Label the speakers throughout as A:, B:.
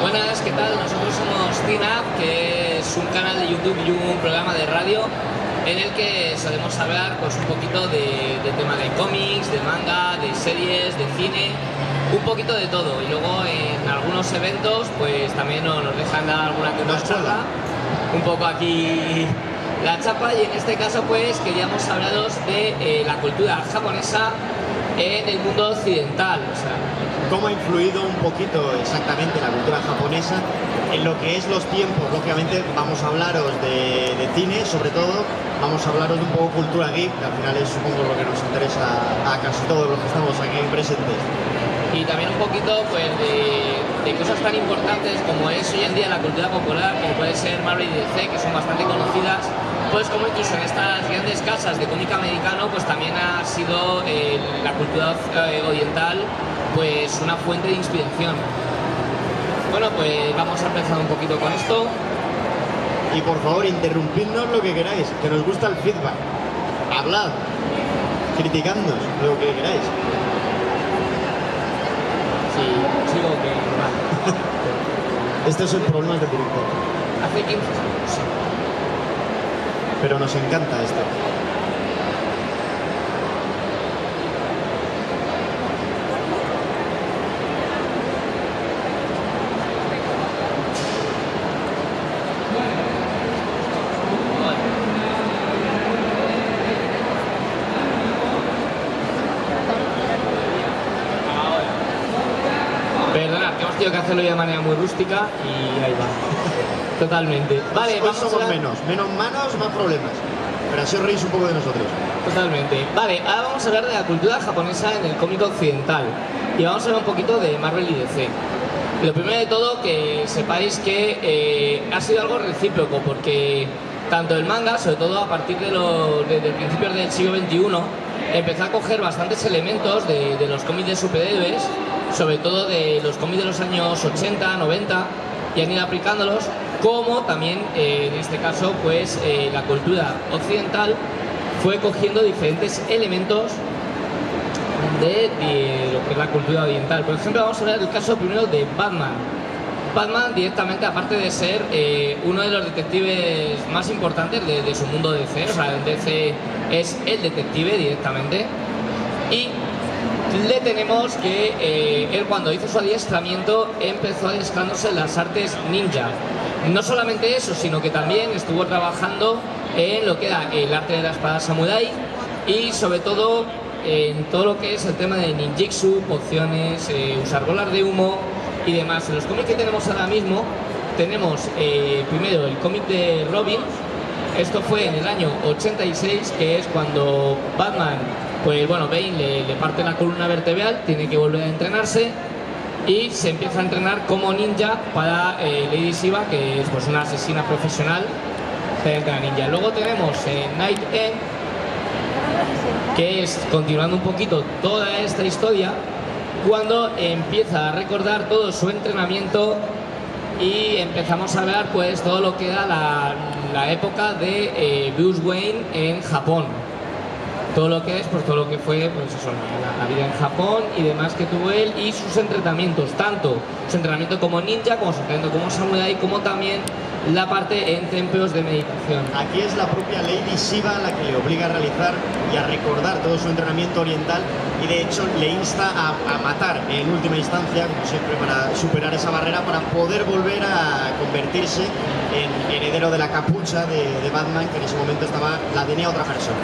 A: Buenas, ¿qué tal? Nosotros somos Tina, que es un canal de YouTube y un programa de radio en el que solemos hablar pues un poquito de tema de cómics, de manga, de series, de cine, un poquito de todo. Y luego en algunos eventos pues también nos dejan dar alguna que otra charla, un poco aquí la chapa, y en este caso pues queríamos hablaros de la cultura japonesa en el mundo occidental. O sea,
B: cómo ha influido un poquito exactamente la cultura japonesa en lo que es los tiempos. Lógicamente vamos a hablaros de cine, sobre todo vamos a hablaros de un poco cultura geek, que al final es supongo lo que nos interesa a casi todos los que estamos aquí presentes.
A: Y también un poquito pues de cosas tan importantes como es hoy en día la cultura popular, como puede ser Marvel y DC, que son bastante conocidas, pues como incluso en estas grandes casas de cómic americano pues también ha sido la cultura oriental pues una fuente de inspiración. Bueno, pues vamos a empezar un poquito con esto.
B: Y por favor, interrumpidnos lo que queráis, que nos gusta el feedback. Hablad, criticadnos lo que queráis.
A: Sí, sigo que va.
B: Estos son problemas de director.
A: Hace 15 años, sí.
B: Pero nos encanta esto.
A: Perdonad, que hemos tenido que hacerlo de manera muy rústica y ahí va. Totalmente. Vale,
B: Hoy
A: vamos
B: somos
A: a hablar...
B: menos manos, más problemas. Pero así os reís un poco de nosotros.
A: Totalmente. Vale, ahora vamos a hablar de la cultura japonesa en el cómic occidental. Y vamos a hablar un poquito de Marvel y DC. Lo primero de todo, que sepáis que ha sido algo recíproco, porque tanto el manga, sobre todo a partir de principios del siglo XXI, empezó a coger bastantes elementos de los cómics de superhéroes, sobre todo de los cómics de los años 80, 90, y han ido aplicándolos, como también en este caso pues la cultura occidental fue cogiendo diferentes elementos de lo que es la cultura oriental. Por ejemplo, vamos a hablar del caso primero de Batman. Batman directamente, aparte de ser uno de los detectives más importantes de su mundo DC, o sea, en DC es el detective directamente, y le tenemos que él cuando hizo su adiestramiento empezó adestrándose las artes ninja. No solamente eso, sino que también estuvo trabajando en lo que era el arte de la espada samurai y sobre todo en todo lo que es el tema de ninjitsu, pociones, usar bolas de humo y demás. En los cómics que tenemos ahora mismo tenemos primero el cómic de Robin. Esto fue en el año 86, que es cuando Batman, pues bueno, Bane le parte la columna vertebral, tiene que volver a entrenarse y se empieza a entrenar como ninja para Lady Shiva, que es pues una asesina profesional de ninja. Luego tenemos Night End, que es, continuando un poquito toda esta historia, cuando empieza a recordar todo su entrenamiento y empezamos a ver pues todo lo que era la época de Bruce Wayne en Japón. Todo lo que es, pues todo lo que fue, pues eso, la vida en Japón y demás que tuvo él y sus entrenamientos, tanto su entrenamiento como ninja, como su entrenamiento como samurai, como también la parte en templos de meditación.
B: Aquí es la propia Lady Shiva la que le obliga a realizar y a recordar todo su entrenamiento oriental y de hecho le insta a matar en última instancia, como siempre, para superar esa barrera, para poder volver a convertirse en heredero de la capucha de Batman, que en ese momento la tenía otra persona.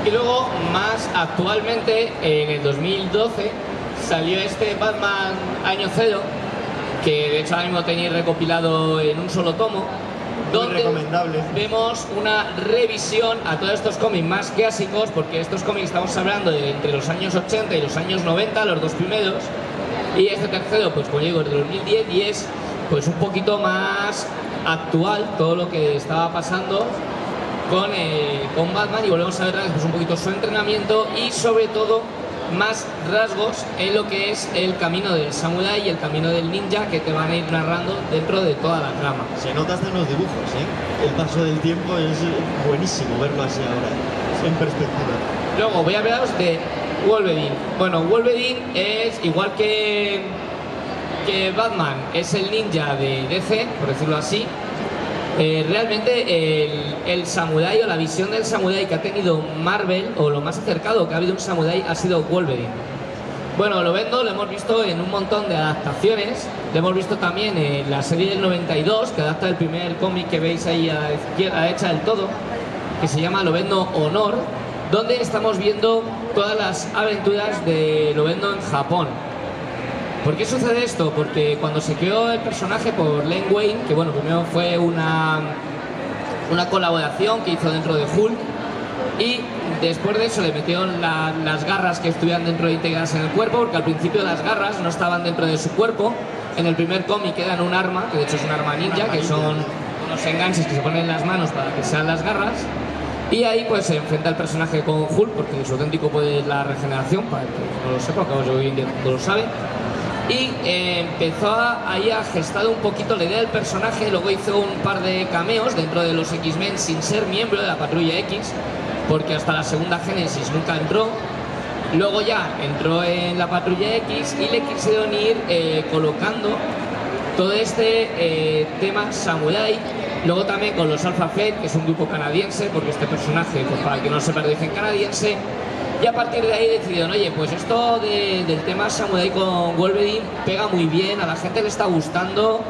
A: Y luego, más actualmente, en el 2012, salió este Batman Año Cero, que de hecho ahora mismo tenéis recopilado en un solo tomo, donde
B: recomendable.
A: Vemos una revisión a todos estos cómics más clásicos, porque estos cómics estamos hablando de entre los años 80 y los años 90, los dos primeros, y este tercero, pues como digo, es de 2010 y es pues un poquito más actual todo lo que estaba pasando con Batman, y volvemos a ver pues, un poquito su entrenamiento y sobre todo más rasgos en lo que es el camino del samurái y el camino del ninja, que te van a ir narrando dentro de toda la trama.
B: Se nota hasta en los dibujos, ¿eh? El paso del tiempo es buenísimo verlo así ahora, en perspectiva.
A: Luego voy a hablaros de Wolverine. Bueno, Wolverine es igual que que Batman es el ninja de DC, por decirlo así, realmente el samurái o la visión del samurái que ha tenido Marvel, o lo más acercado que ha habido un samurái, ha sido Wolverine. Bueno, Lobezno lo hemos visto en un montón de adaptaciones, lo hemos visto también en la serie del 92, que adapta el primer cómic que veis ahí a la izquierda, a la derecha del todo, que se llama Lobezno Honor, donde estamos viendo todas las aventuras de Lobezno en Japón. ¿Por qué sucede esto? Porque cuando se creó el personaje por Len Wein, que bueno, primero fue una colaboración que hizo dentro de Hulk, y después de eso le metieron las garras que estuvieran dentro integradas en el cuerpo, porque al principio las garras no estaban dentro de su cuerpo. En el primer cómic eran un arma, que de hecho es un arma ninja, que son unos enganches que se ponen en las manos para que sean las garras. Y ahí pues se enfrenta el personaje con Hulk, porque su auténtico poder es la regeneración, para el que no lo sepa, que hoy en día no lo sabe. Y empezó ahí a gestar un poquito la idea del personaje, luego hizo un par de cameos dentro de los X-Men sin ser miembro de la Patrulla X, porque hasta la segunda Génesis nunca entró. Luego ya entró en la Patrulla X y le quisieron ir colocando todo este tema samurái. Luego también con los Alpha Flight, que es un grupo canadiense, porque este personaje, pues para que no sepa, lo dicen canadiense. Y a partir de ahí decidieron, oye, pues esto del tema samurái con Wolverine pega muy bien, a la gente le está gustando,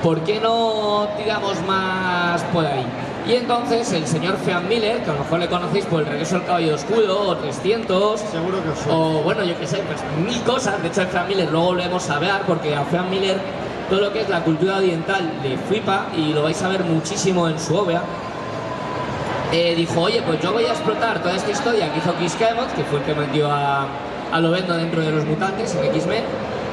A: ¿por qué no tiramos más por ahí? Y entonces el señor Frank Miller, que a lo mejor le conocéis por El Regreso del Caballero Oscuro, o 300,
B: seguro que sí.
A: O bueno, yo qué sé, pues mil cosas. De hecho, el Frank Miller luego volvemos a hablar, porque a Frank Miller todo lo que es la cultura oriental le flipa y lo vais a ver muchísimo en su obra. Dijo, oye, pues yo voy a explotar toda esta historia que hizo Chris Claremont, que fue el que metió a Lobezno dentro de los mutantes en X-Men.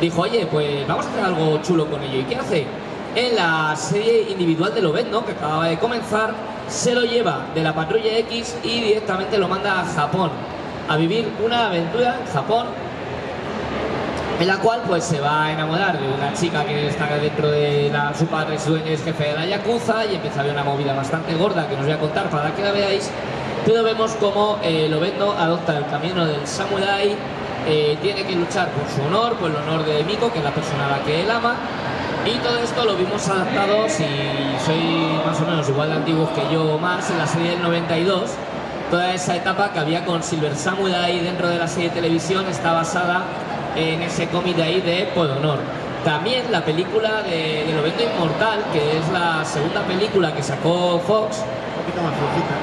A: Dijo, oye, pues vamos a hacer algo chulo con ello. ¿Y qué hace? En la serie individual de Lobezno, que acababa de comenzar, se lo lleva de la Patrulla X y directamente lo manda a Japón, a vivir una aventura en Japón, en la cual pues se va a enamorar de una chica que está dentro de su padre, su dueño es jefe de la Yakuza, y empieza a haber una movida bastante gorda que no os voy a contar para que la veáis. Pero vemos cómo Lobezno adopta el camino del samurái, tiene que luchar por su honor, por el honor de Miko, que es la persona a la que él ama. Y todo esto lo vimos adaptado, si sois más o menos igual de antiguos que yo o más, en la serie del 92. Toda esa etapa que había con Silver Samurai dentro de la serie de televisión está basada en ese cómic de ahí de Por Honor. También la película de Lobezno Inmortal, que es la segunda película que sacó Fox.
B: Un poquito más flojita.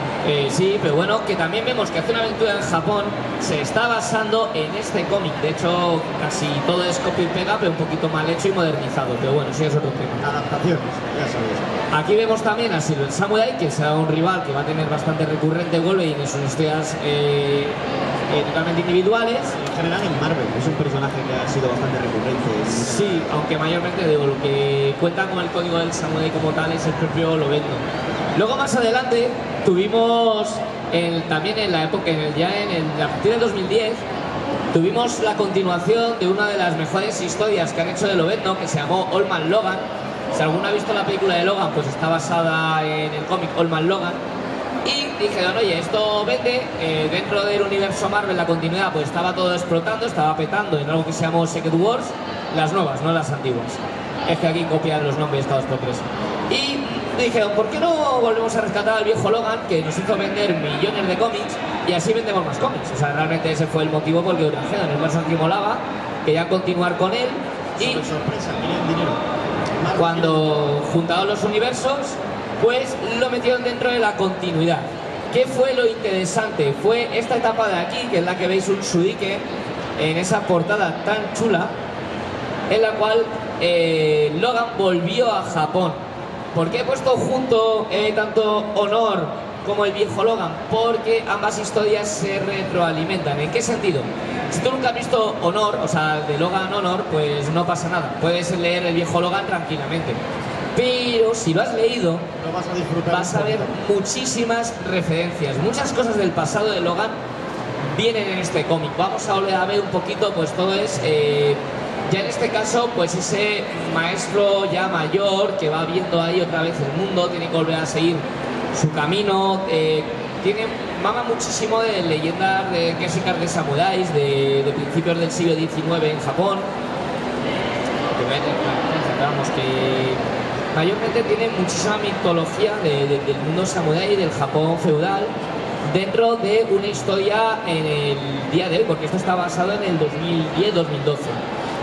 A: Sí, pero bueno, que también vemos que hace una aventura en Japón se está basando en este cómic. De hecho, casi todo es copia y pega, pero un poquito mal hecho y modernizado. Pero bueno, sí es otro tema.
B: Adaptaciones, ya sabéis.
A: Aquí vemos también a Silver Samurai, que será un rival que va a tener bastante recurrente Wolverine en sus historias totalmente individuales.
B: En general en Marvel es un personaje que ha sido bastante recurrente.
A: Sí, aunque mayormente de lo que cuenta con el código del Samurai como tal es el propio Lobezno. Luego más adelante tuvimos también en la época, a partir del 2010, tuvimos la continuación de una de las mejores historias que han hecho de Lobezno, que se llamó Old Man Logan. Si alguno ha visto la película de Logan, pues está basada en el cómic Old Man Logan. Y dijeron, oye, esto vende, dentro del universo Marvel, la continuidad, pues estaba todo explotando, estaba petando en algo que se llamó Secret Wars, las nuevas, no las antiguas. Es que aquí copian los nombres cada 2 por 3. Y dijeron, ¿por qué no volvemos a rescatar al viejo Logan, que nos hizo vender millones de cómics, y así vendemos más cómics? O sea, realmente ese fue el motivo por el que trajeron el personaje que molaba, querían continuar con él, y
B: sorpresa, querían dinero.
A: Cuando juntaron los universos, pues lo metieron dentro de la continuidad. ¿Qué fue lo interesante? Fue esta etapa de aquí, que es la que veis un Shuriken en esa portada tan chula, en la cual Logan volvió a Japón. ¿Por qué he puesto junto tanto Honor como el viejo Logan? Porque ambas historias se retroalimentan. ¿En qué sentido? Si tú nunca has visto Honor, o sea, de Logan Honor, pues no pasa nada. Puedes leer el viejo Logan tranquilamente. Pero si lo has leído,
B: lo vas a disfrutar,
A: vas a ver muchísimas referencias. Muchas cosas del pasado de Logan vienen en este cómic. Vamos a volver a ver un poquito, pues todo es... ya en este caso, pues ese maestro ya mayor que va viendo ahí otra vez el mundo, tiene que volver a seguir su camino, mama muchísimo de leyendas de clásicas de samuráis, de principios del siglo XIX en Japón. vamos, que mayormente tiene muchísima mitología del mundo samurái y del Japón feudal dentro de una historia en el día de hoy, porque esto está basado en el 2010-2012.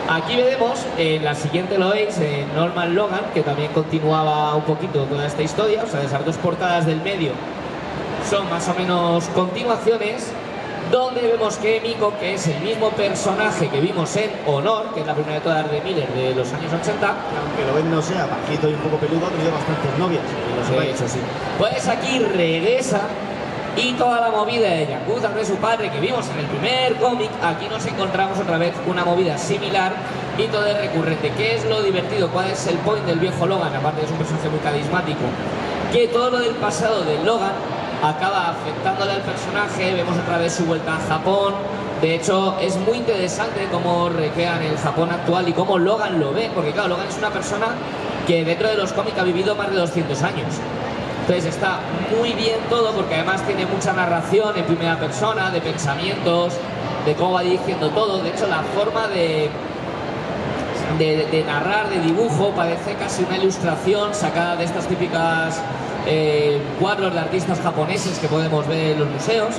A: Aquí veremos, en la siguiente lo veis, en Norman Logan, que también continuaba un poquito toda esta historia, o sea, esas dos portadas del medio son más o menos continuaciones, donde vemos que Miko, que es el mismo personaje que vimos en Honor, que es la primera de todas de Miller de los años 80.
B: Aunque lo ven no sea bajito y un poco peludo, ha tenido bastantes novias.
A: De hecho, sí. Pues aquí regresa y toda la movida de Yakuza de su padre que vimos en el primer cómic, aquí nos encontramos otra vez una movida similar y todo es recurrente. ¿Qué es lo divertido? ¿Cuál es el point del viejo Logan? Aparte de ser un personaje muy carismático, que todo lo del pasado de Logan acaba afectándole al personaje. Vemos otra vez su vuelta a Japón. De hecho, es muy interesante cómo recrean el Japón actual y cómo Logan lo ve, porque claro, Logan es una persona que dentro de los cómics ha vivido más de 200 años. Entonces está muy bien todo, porque además tiene mucha narración en primera persona, de pensamientos, de cómo va dirigiendo todo. De hecho, la forma de narrar, de dibujo, parece casi una ilustración sacada de estas típicas cuadros de artistas japoneses que podemos ver en los museos.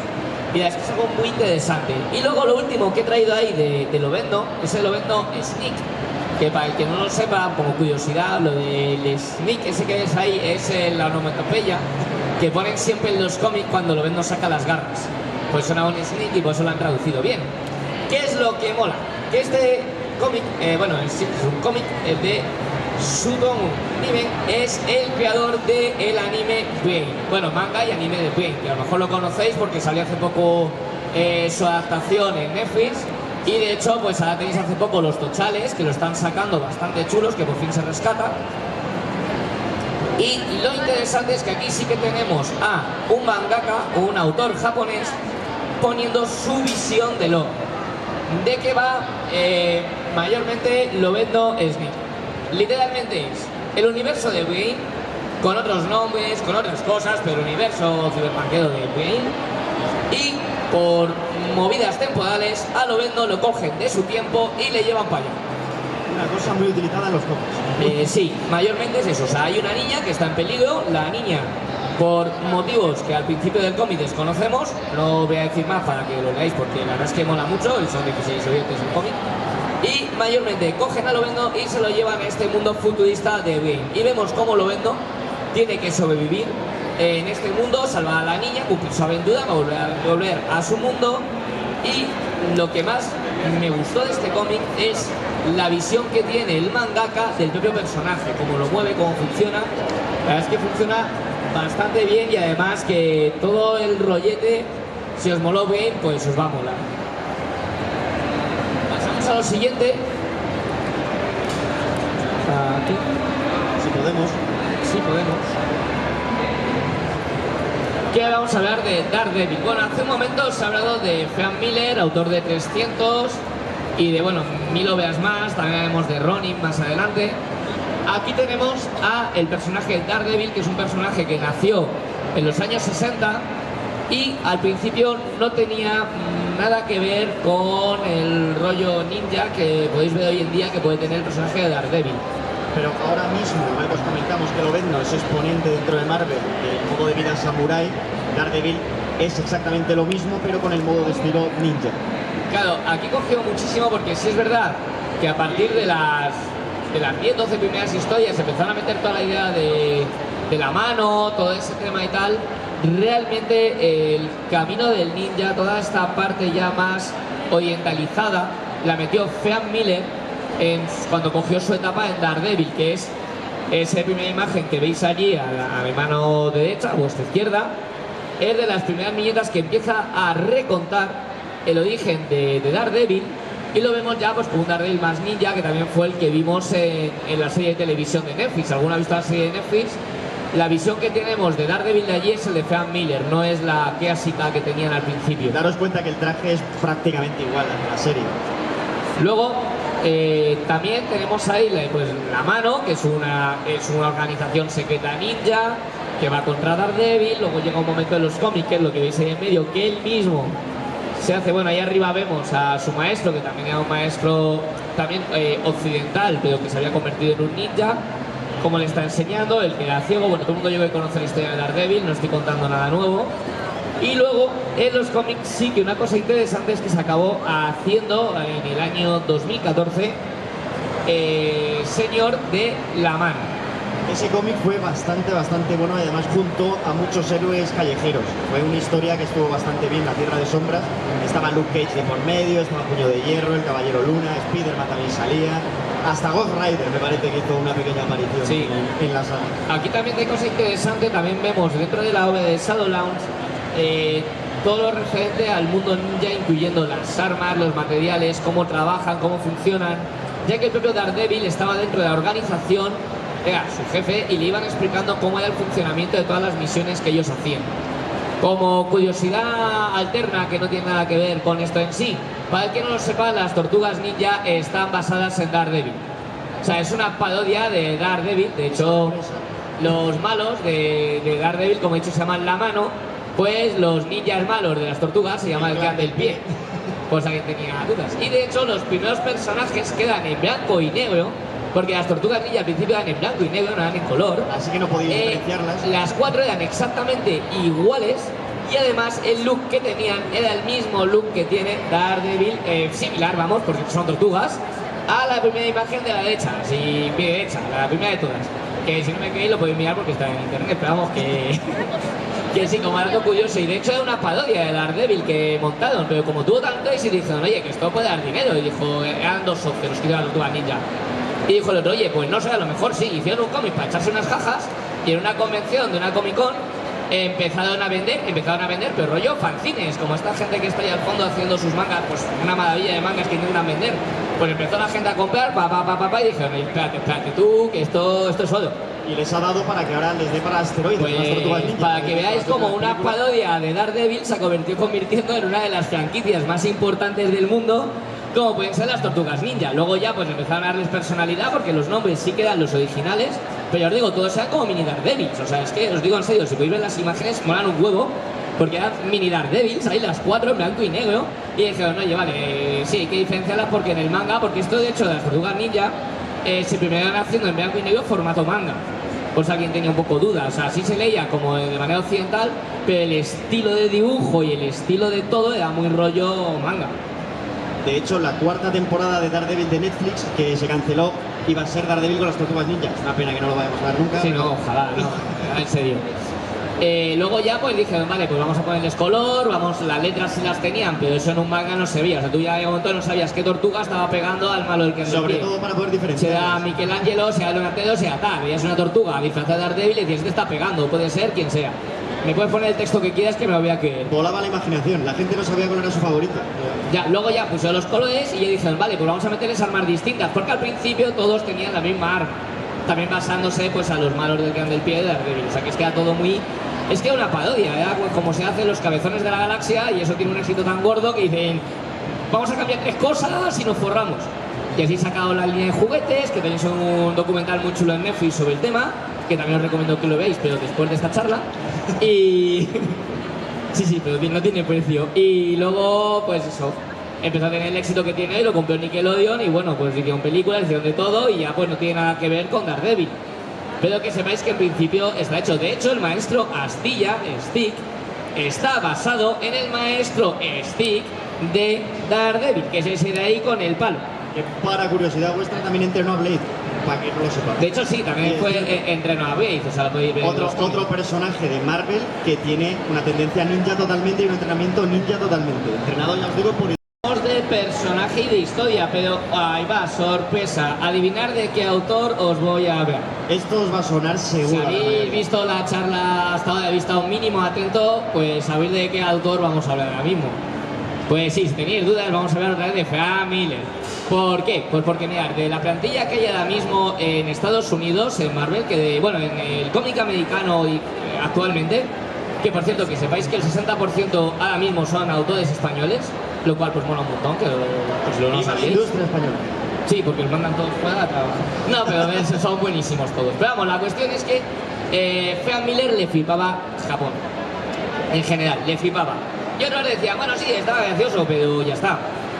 A: Y es que es algo muy interesante. Y luego lo último que he traído ahí de Lobezno es el Lobezno Sneak, que para el que no lo sepa, como curiosidad, lo del Sneak, ese que ves ahí, es la onomatopeya que ponen siempre en los cómics cuando Lobezno saca las garras. Pues suena un Sneak y por eso lo han traducido bien. ¿Qué es lo que mola? Que este cómic, bueno, es un cómic de Sutomu Niven, es el creador del anime Brain. Bueno, manga y anime de Brain, que a lo mejor lo conocéis porque salió hace poco su adaptación en Netflix. Y de hecho, pues ahora tenéis hace poco los tochales, que lo están sacando bastante chulos, que por fin se rescata. Y lo interesante es que aquí sí que tenemos a un mangaka o un autor japonés poniendo su visión de lo. ¿De qué va? Mayormente Lobezno Sneak. Literalmente es el universo de Brain, con otros nombres, con otras cosas, pero el universo ciberpanquero de Brain. Y por movidas temporales, a Lobezno lo cogen de su tiempo y le llevan para allá.
B: Una cosa muy utilizada en los cómics.
A: Sí, mayormente es eso. O sea, hay una niña que está en peligro, la niña, por motivos que al principio del cómic desconocemos, no voy a decir más para que lo leáis porque la verdad es que mola mucho, y son 16 oyentes el cómic. Y mayormente cogen a Lobezno y se lo llevan a este mundo futurista de Brain. Y vemos cómo Lobezno tiene que sobrevivir en este mundo, salvar a la niña, cumplir su aventura, volver a su mundo. Y lo que más me gustó de este cómic es la visión que tiene el mangaka del propio personaje, cómo lo mueve, cómo funciona. La verdad es que funciona bastante bien, y además que todo el rollete, si os moló bien, pues os va a molar. Pasamos a lo siguiente. Aquí.
B: Si podemos.
A: Sí, podemos. Que ahora vamos a hablar de Daredevil. Bueno, hace un momento os he hablado de Frank Miller, autor de 300 y de, bueno, 1000 obras más. También hablaremos de Ronin más adelante. Aquí tenemos a el personaje Daredevil, que es un personaje que nació en los años 60 y al principio no tenía nada que ver con el rollo ninja que podéis ver hoy en día que puede tener el personaje de Daredevil.
B: Pero ahora mismo, igual que os comentamos que Lobezno es exponente dentro de Marvel del modo de vida samurai, Daredevil es exactamente lo mismo, pero con el modo de estilo ninja.
A: Claro, aquí cogió muchísimo porque sí es verdad que a partir de las 10-12 primeras historias empezaron a meter toda la idea de la mano, todo ese tema y tal. Realmente el camino del ninja, toda esta parte ya más orientalizada, la metió Frank Miller cuando cogió su etapa en Daredevil, que es esa primera imagen que veis allí a mi mano derecha, a vuestra izquierda. Es de las primeras viñetas que empieza a recontar el origen de Daredevil, y lo vemos ya pues con un Daredevil más ninja, que también fue el que vimos en la serie de televisión de Netflix. ¿Alguno ha visto la serie de Netflix? La visión que tenemos de Daredevil de allí es el de Frank Miller, no es la clásica que tenían al principio.
B: Daros cuenta que el traje es prácticamente igual al de la serie.
A: Luego también tenemos ahí pues, la mano, que es una organización secreta ninja que va contra Daredevil. Luego llega un momento en los cómics, que es lo que veis ahí en medio, que él mismo se hace, bueno, ahí arriba vemos a su maestro, que también era un maestro también occidental, pero que se había convertido en un ninja, como le está enseñando, el que era ciego. Bueno, todo el mundo yo que conoce la historia de Daredevil, no estoy contando nada nuevo. Y luego en los cómics sí que una cosa interesante es que se acabó haciendo en el año 2014 Señor de la Mano.
B: Ese cómic fue bastante bueno y además junto a muchos héroes callejeros. Fue una historia que estuvo bastante bien, La Tierra de Sombras. Estaba Luke Cage de por medio, estaba Puño de Hierro, el Caballero Luna, Spider-Man también salía. Hasta Ghost Rider me parece que hizo una pequeña aparición
A: sí.
B: en la saga.
A: Aquí también hay cosa interesante, también vemos dentro de la obra de Shadowlands todo lo referente al mundo ninja, incluyendo las armas, los materiales, cómo trabajan, cómo funcionan, ya que el propio Daredevil estaba dentro de la organización, era su jefe, y le iban explicando cómo era el funcionamiento de todas las misiones que ellos hacían. Como curiosidad alterna que no tiene nada que ver con esto en sí, para el que no lo sepa, las tortugas ninja están basadas en Daredevil. O sea, es una parodia de Daredevil. De hecho, los malos de Daredevil, como he dicho, se llaman La Mano. Pues los ninjas malos de las tortugas se llaman el clan del pie. Pues alguien tenía dudas. Y de hecho, los primeros personajes quedan en blanco y negro, porque las tortugas ninja al principio eran en blanco y negro, no eran en color.
B: Así que no podíais diferenciarlas.
A: Las cuatro eran exactamente iguales. Y además el look que tenían era el mismo look que tiene Daredevil, similar, vamos, porque son tortugas, a la primera imagen de la derecha, así, pie derecha, la primera de todas. Que si no me creéis lo podéis mirar porque está en internet, pero vamos que... que sí, como algo curioso. Y de hecho era una parodia de Daredevil que montaron, pero como tuvo tanto y se dijeron, oye, que esto puede dar dinero. Y dijo, eran dos socios los que iban a la tortuga ninja. Y dijo el otro, oye, pues no sé, a lo mejor sí. Hicieron un cómic para echarse unas jajas y en una convención de una Comic Con empezaron a vender, pero rollo fanzines, como esta gente que está ahí al fondo haciendo sus mangas, pues una maravilla de mangas que intentan vender. Pues empezó la gente a comprar, y dijeron, espérate tú, que esto es solo.
B: Y les ha dado para que ahora les dé para asteroides.
A: Pues,
B: las tortugas ninja,
A: para que veáis como una parodia de Daredevil se convirtiendo en una de las franquicias más importantes del mundo, como pueden ser las tortugas ninja. Luego ya pues empezaron a darles personalidad porque los nombres sí quedan los originales, pero ya os digo, todos eran como mini Daredevils. O sea, es que os digo en serio, si podéis ver las imágenes, molan un huevo, porque eran mini Daredevils, ahí las cuatro en blanco y negro, y dijeron, oye, vale, sí, hay que diferenciarlas porque en el manga, porque esto de hecho de las tortugas ninja se primero haciendo en blanco y negro formato manga. Por si alguien tenía un poco dudas, o sea, sí se leía como de manera occidental, pero el estilo de dibujo y el estilo de todo era muy rollo manga.
B: De hecho, la cuarta temporada de Daredevil de Netflix, que se canceló, iba a ser Daredevil con las tortugas ninja. Es una pena que no lo vayamos a ver nunca.
A: Sí,
B: pero...
A: no, ojalá, no, en serio. Luego ya pues dije, vale, pues vamos a ponerles color, las letras sí las tenían, pero eso en un manga no se veía. O sea, tú ya de momento no sabías qué tortuga estaba pegando al malo del que
B: sobre todo para poder diferenciar.
A: Sea Michelangelo, sea Donatello, sea tal. Veías una tortuga disfrazada de Daredevil y decías, este está pegando, puede ser quien sea. Me puedes poner el texto que quieras que me lo voy a creer.
B: Volaba la imaginación, la gente no sabía cuál era su favorito.
A: Ya, luego ya puse los colores y ya dijeron, vale, pues vamos a meterles armas distintas, porque al principio todos tenían la misma arma. También basándose pues a los malos del clan del pie de Daredevil. O sea que es que era todo muy... Es que era una parodia, ¿eh? Como se hacen los cabezones de la galaxia, y eso tiene un éxito tan gordo que dicen, vamos a cambiar 3 cosas y nos forramos. Y así he sacado la línea de juguetes, que tenéis un documental muy chulo en Netflix sobre el tema, que también os recomiendo que lo veáis, pero después de esta charla. Y... sí, pero no tiene precio. Y luego, pues eso, empezó a tener el éxito que tiene y lo compró Nickelodeon, y bueno, pues hicieron películas, hicieron de todo, y ya pues no tiene nada que ver con Daredevil. Pero que sepáis que en principio está hecho. De hecho, el maestro Astilla, Stick, está basado en el maestro Stick de Daredevil, que es ese de ahí con el palo.
B: Que para curiosidad vuestra también entrenó a Blade, para que no lo sepa.
A: De hecho sí, también fue entrenado a Blade, o sea, lo podéis ver.
B: Otro personaje de Marvel que tiene una tendencia ninja totalmente y un entrenamiento ninja totalmente. Entrenado, ya os digo, por...
A: De personaje y de historia, pero ahí va, sorpresa. Adivinar de qué autor os voy a ver.
B: Esto os va a sonar seguro.
A: Si habéis visto la charla hasta ahora, habéis estado un mínimo atento, pues sabéis de qué autor vamos a hablar ahora mismo. Pues sí, si tenéis dudas, vamos a hablar otra vez de Frank Miller. ¿Por qué? Pues porque mirad, de la plantilla que hay ahora mismo en Estados Unidos, en Marvel, bueno, en el cómic americano y actualmente, que por cierto, que sepáis que el 60% ahora mismo son autores españoles, lo cual pues mola un montón, que pues lo no sabéis.
B: Industria española.
A: Sí, porque los mandan todos fuera a trabajar. No, pero son buenísimos todos. Pero vamos, la cuestión es que Frank Miller le flipaba Japón. En general, le flipaba. Y otros decían, bueno, sí, estaba gracioso, pero ya está.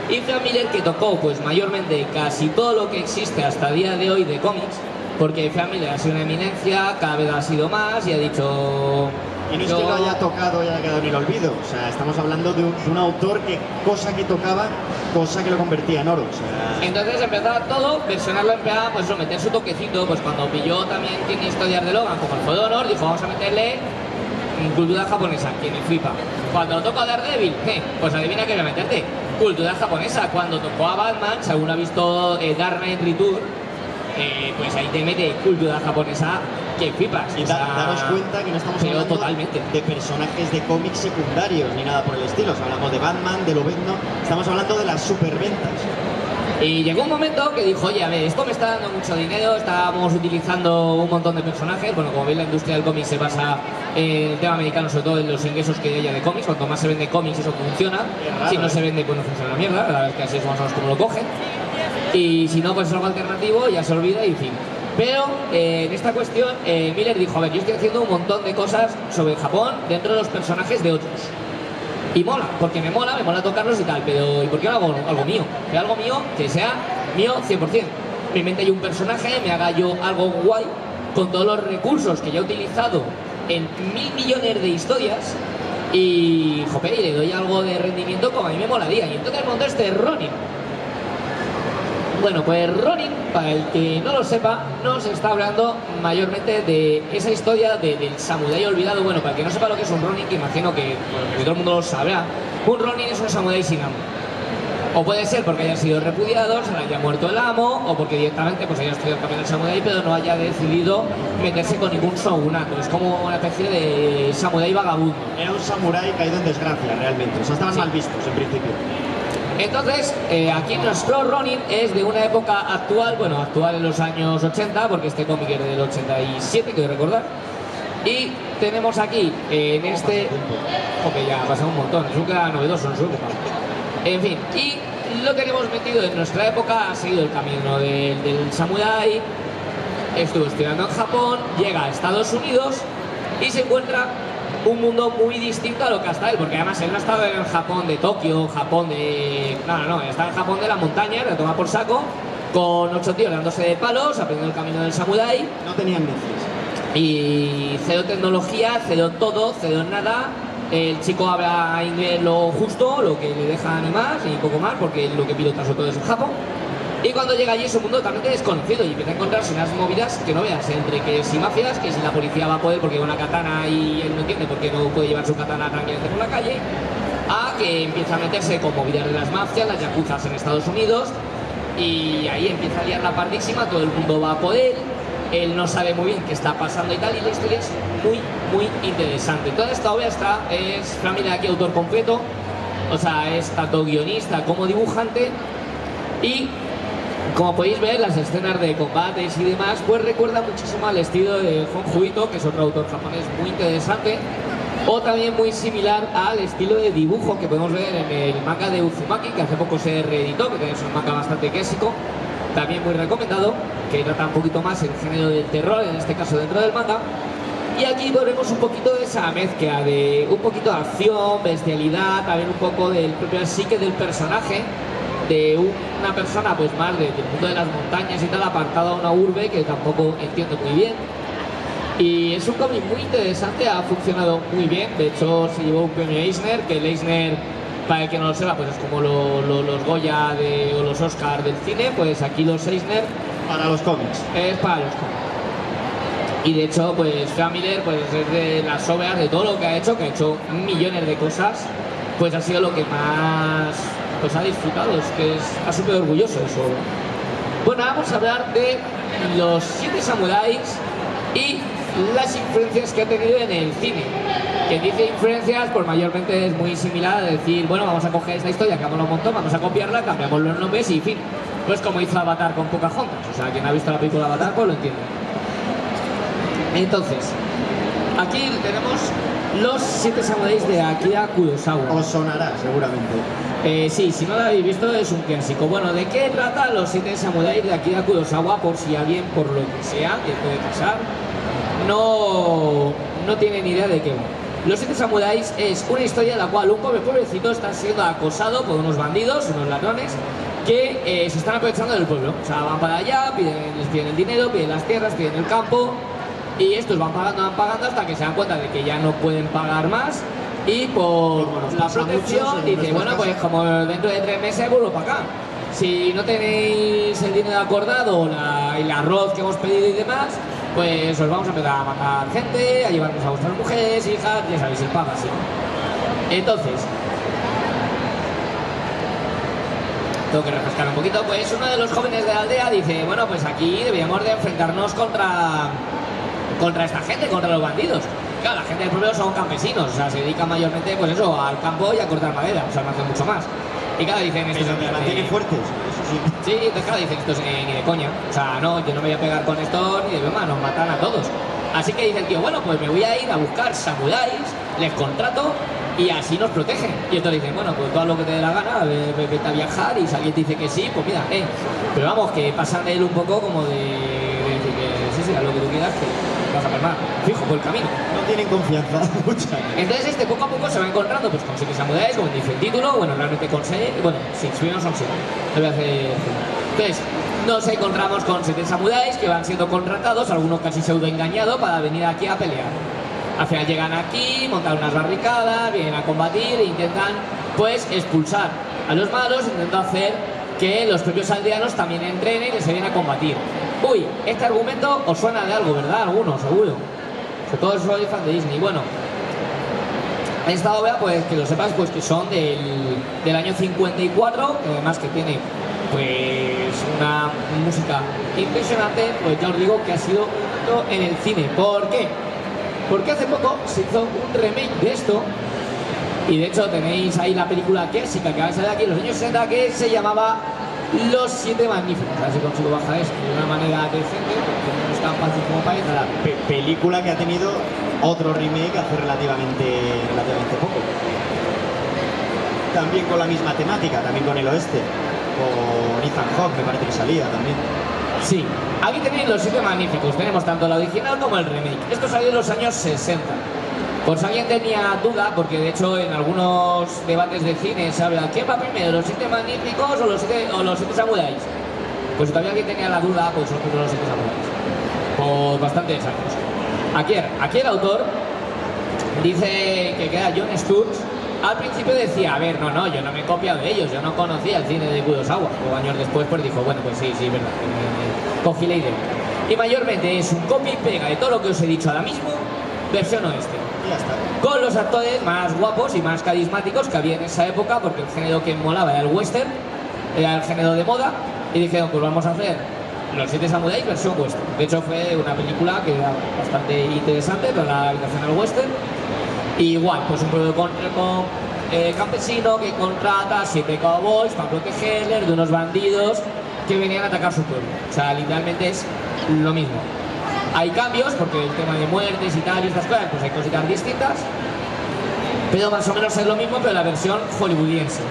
A: Y Frank Miller, que tocó pues mayormente casi todo lo que existe hasta el día de hoy de cómics, porque Frank Miller ha sido una eminencia, cada vez ha sido más y ha dicho...
B: Y no es que lo haya tocado y haya quedado en el olvido, o sea, estamos hablando de un autor que cosa que tocaba, cosa que lo convertía en oro, o sea...
A: Entonces empezaba todo, versionarlo empezaba, pues eso, meter su toquecito, pues cuando pilló también tiene historias de Logan, como el Fue de Honor, dijo vamos a meterle cultura japonesa, que me flipa. Cuando lo tocó a Daredevil, pues adivina qué voy a meterte, cultura japonesa. Cuando tocó a Batman, si alguno ha visto Dark Knight Return, pues ahí te mete cultura japonesa que flipas.
B: Y daros cuenta que no estamos hablando
A: totalmente
B: de personajes de cómics secundarios ni nada por el estilo. O sea, hablamos de Batman, de Lobezno, estamos hablando de las superventas.
A: Y llegó un momento que dijo, oye, a ver, esto me está dando mucho dinero, estábamos utilizando un montón de personajes. Bueno, como veis, la industria del cómic se basa en el tema americano, sobre todo en los ingresos que haya de cómics. Cuanto más se vende cómics, eso funciona.
B: Raro,
A: si no se vende, pues no funciona la mierda. La verdad es que así es más o menos como lo cogen. Y si no, pues es algo alternativo, ya se olvida y en fin. Pero en esta cuestión, Miller dijo, a ver, yo estoy haciendo un montón de cosas sobre Japón dentro de los personajes de otros. Y mola, porque me mola tocarlos y tal, pero ¿y por qué no hago algo mío? Que algo mío, que sea mío 100%. Me invente yo un personaje, me haga yo algo guay, con todos los recursos que ya he utilizado en 1000 millones de historias, y, joder, y le doy algo de rendimiento como a mí me molaría. Y entonces monté este Ronin. Bueno, pues Ronin, para el que no lo sepa, nos está hablando mayormente de esa historia del samurái olvidado. Bueno, para el que no sepa lo que es un Ronin, que imagino que todo el mundo lo sabrá, un Ronin es un samurái sin amo. O puede ser porque haya sido repudiado, se le haya muerto el amo, o porque directamente pues haya estudiado también el samurái, pero no haya decidido meterse con ningún shogunato. Es como una especie de samurái vagabundo.
B: Era un samurái caído en desgracia, realmente. O sea, estaban mal vistos en principio.
A: Entonces, aquí nuestro Ronin es de una época actual, bueno, actual en los años 80, porque este cómic es del 87, quiero recordar. Y tenemos aquí, en este... Ok, ya ha pasado un montón, es un que era novedoso en su época. En fin, y lo que hemos metido en nuestra época ha seguido el camino del samurái, estuvo estudiando en Japón, llega a Estados Unidos y se encuentra un mundo muy distinto a lo que hasta él, porque además él no ha estado en el Japón de Tokio, Japón de... No, está en Japón de la montaña, de tomar por saco, con 8 tíos dándose de palos, aprendiendo el camino del samurái.
B: No tenían necios.
A: Y cero tecnología, cero todo, cero nada. El chico habla inglés lo justo, lo que le deja ni más, ni poco más, porque lo que pilota sobre todo es en Japón. Y cuando llega allí es un mundo totalmente desconocido y empieza a encontrarse unas movidas que no veas, entre que si mafias, que si la policía va a poder porque lleva una katana y él no entiende por qué no puede llevar su katana tranquilamente por la calle, a que empieza a meterse con movidas de las mafias, las yakuzas en Estados Unidos, y ahí empieza a liar la pardísima, todo el mundo va a poder, él no sabe muy bien qué está pasando y tal, y la historia es muy interesante. Toda esta obra es Frank Miller aquí autor completo, o sea, es tanto guionista como dibujante, y como podéis ver, las escenas de combates y demás, pues recuerda muchísimo al estilo de Junji Ito, que es otro autor japonés muy interesante, o también muy similar al estilo de dibujo que podemos ver en el manga de Uzumaki, que hace poco se reeditó, que es un manga bastante clásico, también muy recomendado, que trata un poquito más el género del terror, en este caso dentro del manga. Y aquí veremos un poquito de esa mezcla de un poquito de acción, bestialidad, también un poco del propio psique del personaje, de una persona pues más del mundo de las montañas y tal, apartada a una urbe que tampoco entiendo muy bien. Y es un cómic muy interesante, ha funcionado muy bien, de hecho se llevó un premio Eisner, que el Eisner, para el que no lo sepa, pues es como los Goya o los Oscar del cine, pues aquí los Eisner...
B: Para los cómics.
A: Es para los cómics. Y de hecho, pues Frank Miller, pues es de las obras, de todo lo que ha hecho millones de cosas, pues ha sido lo que más pues ha disfrutado, es que está súper orgulloso de eso. Bueno, vamos a hablar de los 7 samuráis y las influencias que ha tenido en el cine. Quien dice influencias, pues mayormente es muy similar a decir, bueno, vamos a coger esta historia que mola un montón, vamos a copiarla, cambiamos los nombres y fin. Pues como hizo Avatar con Pocahontas, o sea, quien ha visto la película de Avatar, pues lo entiende. Entonces, aquí tenemos los 7 samuráis de Akira Kurosawa.
B: Os sonará, seguramente.
A: Sí, si no lo habéis visto es un clásico. Bueno, ¿de qué trata los 7 samuráis de Akira Kurosawa? Por si alguien, por lo que sea, que puede pasar, no tiene ni idea de qué va. Los Siete Samuráis es una historia en la cual un pueblecito está siendo acosado por unos bandidos, unos ladrones, que se están aprovechando del pueblo. O sea, van para allá, les piden el dinero, piden las tierras, piden el campo, y estos van pagando hasta que se dan cuenta de que ya no pueden pagar más, y por la protección dice, bueno, pues como dentro de 3 meses vuelvo para acá. Si no tenéis el dinero acordado, el arroz que hemos pedido y demás, pues os vamos a empezar a matar gente, a llevarnos a vuestras mujeres, hijas, ya sabéis, el pago así. Entonces, tengo que refrescar un poquito, pues uno de los jóvenes de la aldea dice, bueno, pues aquí deberíamos de enfrentarnos contra esta gente, contra los bandidos. Claro, la gente del pueblo son campesinos, o sea, se dedican mayormente, pues eso, al campo y a cortar madera, o sea, no hacen mucho más. Y claro, dicen esto
B: se mantiene fuertes, eso sí.
A: Sí, entonces claro, dicen esto ni de coña. O sea, no, yo no me voy a pegar con esto ni de broma, nos matan a todos. Así que dice el tío, bueno, pues me voy a ir a buscar samuráis, les contrato y así nos protegen. Y entonces dicen, bueno, pues todo lo que te dé la gana, vete a viajar, y si alguien te dice que sí, pues mira, Pero vamos, que pasan de él un poco como de decir que sí, haz lo que tú quieras, que vas a palmar, fijo, por el camino.
B: No tienen confianza, mucha.
A: Entonces poco a poco se va encontrando pues con 7 samuráis, como dice el título, bueno, realmente con 6, bueno, sí, primero son 7. Entonces, nos encontramos con 7 samuráis que van siendo contratados, algunos casi pseudo engañados, para venir aquí a pelear. Al final llegan aquí, montan unas barricadas, vienen a combatir e intentan, pues, expulsar a los malos, intentando hacer que los propios aldeanos también entrenen y se vayan a combatir. Uy, este argumento os suena de algo, ¿verdad? Algunos, seguro. Sobre todo soy fan de Disney. Bueno, esta obra, pues que lo sepas, pues que son del año 54, que además que tiene pues una música impresionante, pues ya os digo que ha sido un hito en el cine. ¿Por qué? Porque hace poco se hizo un remake de esto, y de hecho tenéis ahí la película clásica que va a salir aquí en los años 60, que se llamaba Los Siete Magníficos. A ver si consigo bajar esto de una manera decente, porque no es tan fácil como parece.
B: La película que ha tenido otro remake hace relativamente poco. También con la misma temática, también con el oeste. Con Ethan Hawke, me parece que salía también.
A: Sí, aquí tenéis Los Siete Magníficos. Tenemos tanto la original como el remake. Esto salió en los años 60. Por si alguien tenía duda, porque de hecho en algunos debates de cine se habla ¿quién va primero, los 7 magníficos o los siete samuráis? Pues si todavía alguien tenía la duda, pues son los 7 samuráis. Por bastantes años. Aquí el autor dice que queda Jon Sturz. Al principio decía, a ver, no, yo no me he copiado de ellos, yo no conocía el cine de Kurosawa. Luego años después pues dijo, bueno, pues sí, verdad, cogí la idea. Y mayormente es un copy y pega de todo lo que os he dicho ahora mismo, versión oeste.
B: Y ya está.
A: Con los actores más guapos y más carismáticos que había en esa época, porque el género que molaba era el western, era el género de moda, y dijeron, pues vamos a hacer Los Siete Samuráis versión western. De hecho fue una película que era bastante interesante con la habitación del western. Y igual, pues un pueblo campesino que contrata a 7 cowboys para protegerles de unos bandidos que venían a atacar su pueblo. O sea, literalmente es lo mismo. Hay cambios, porque el tema de muertes y tal y estas cosas, pues hay cositas distintas, pero más o menos es lo mismo, pero la versión hollywoodiense.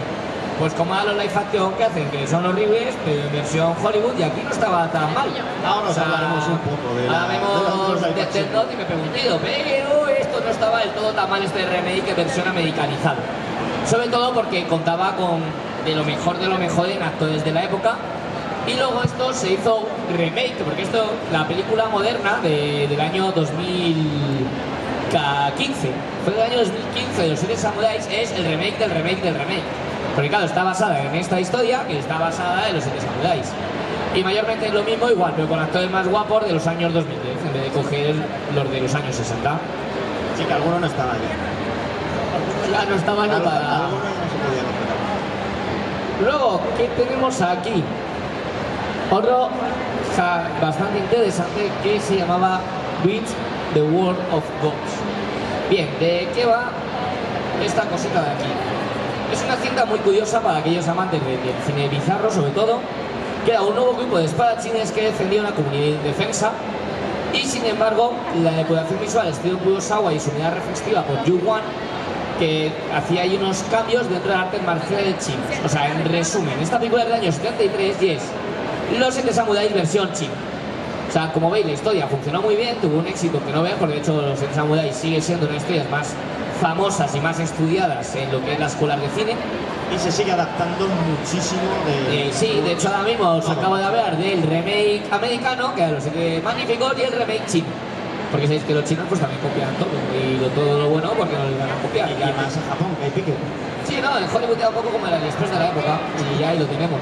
A: Pues como a los live action que hacen, que son horribles, pero en versión Hollywood, y aquí no estaba tan mal.
B: Ahora os hablaremos un poco de
A: ahora vemos Death Note y me pregunté, pero esto no estaba del todo tan mal, este remake versión americanizada. Sobre todo porque contaba con de lo mejor en actores de la época. Y luego esto se hizo un remake, porque esto, la película moderna del año 2015, fue del año 2015 de Los Siete Samuráis, es el remake del remake del remake. Porque claro, está basada en esta historia, que está basada en Los Siete Samuráis. Y mayormente es lo mismo, igual, pero con actores más guapos de los años 2010, en vez de coger los de los años 60.
B: Sí, que alguno no estaba bien.
A: Ya no estaba ni para...
B: Alguno no se podía comparar.
A: Luego, ¿qué tenemos aquí? Otro bastante interesante que se llamaba With the World of Gods. Bien, ¿de qué va esta cosita de aquí? Es una cinta muy curiosa para aquellos amantes del cine bizarro, sobre todo, que era un nuevo grupo de espadachines que defendía una comunidad indefensa, y sin embargo la decoración visual estilo Kurosawa y su mirada reflexiva por Yu Wan, que hacía ahí unos cambios dentro del arte marcial chino. O sea, en resumen, esta película es del año 73 y es Los Siete Samuráis versión chino. O sea, como veis, la historia funcionó muy bien, tuvo un éxito que no veas, porque de hecho Los Siete Samuráis sigue siendo una historia más famosas y más estudiadas en lo que es la escuela de cine.
B: Y se sigue adaptando muchísimo de...
A: Sí, de hecho ahora mismo os acabo de hablar del remake americano, que eran Los Siete Magníficos, y el remake chino. Porque sabéis que los chinos pues también copian todo, y todo lo bueno porque no les van a copiar.
B: Y más en Japón, que hay pique.
A: Sí, no, en Hollywood era un poco como el AliExpress de la época, y ya ahí lo tenemos.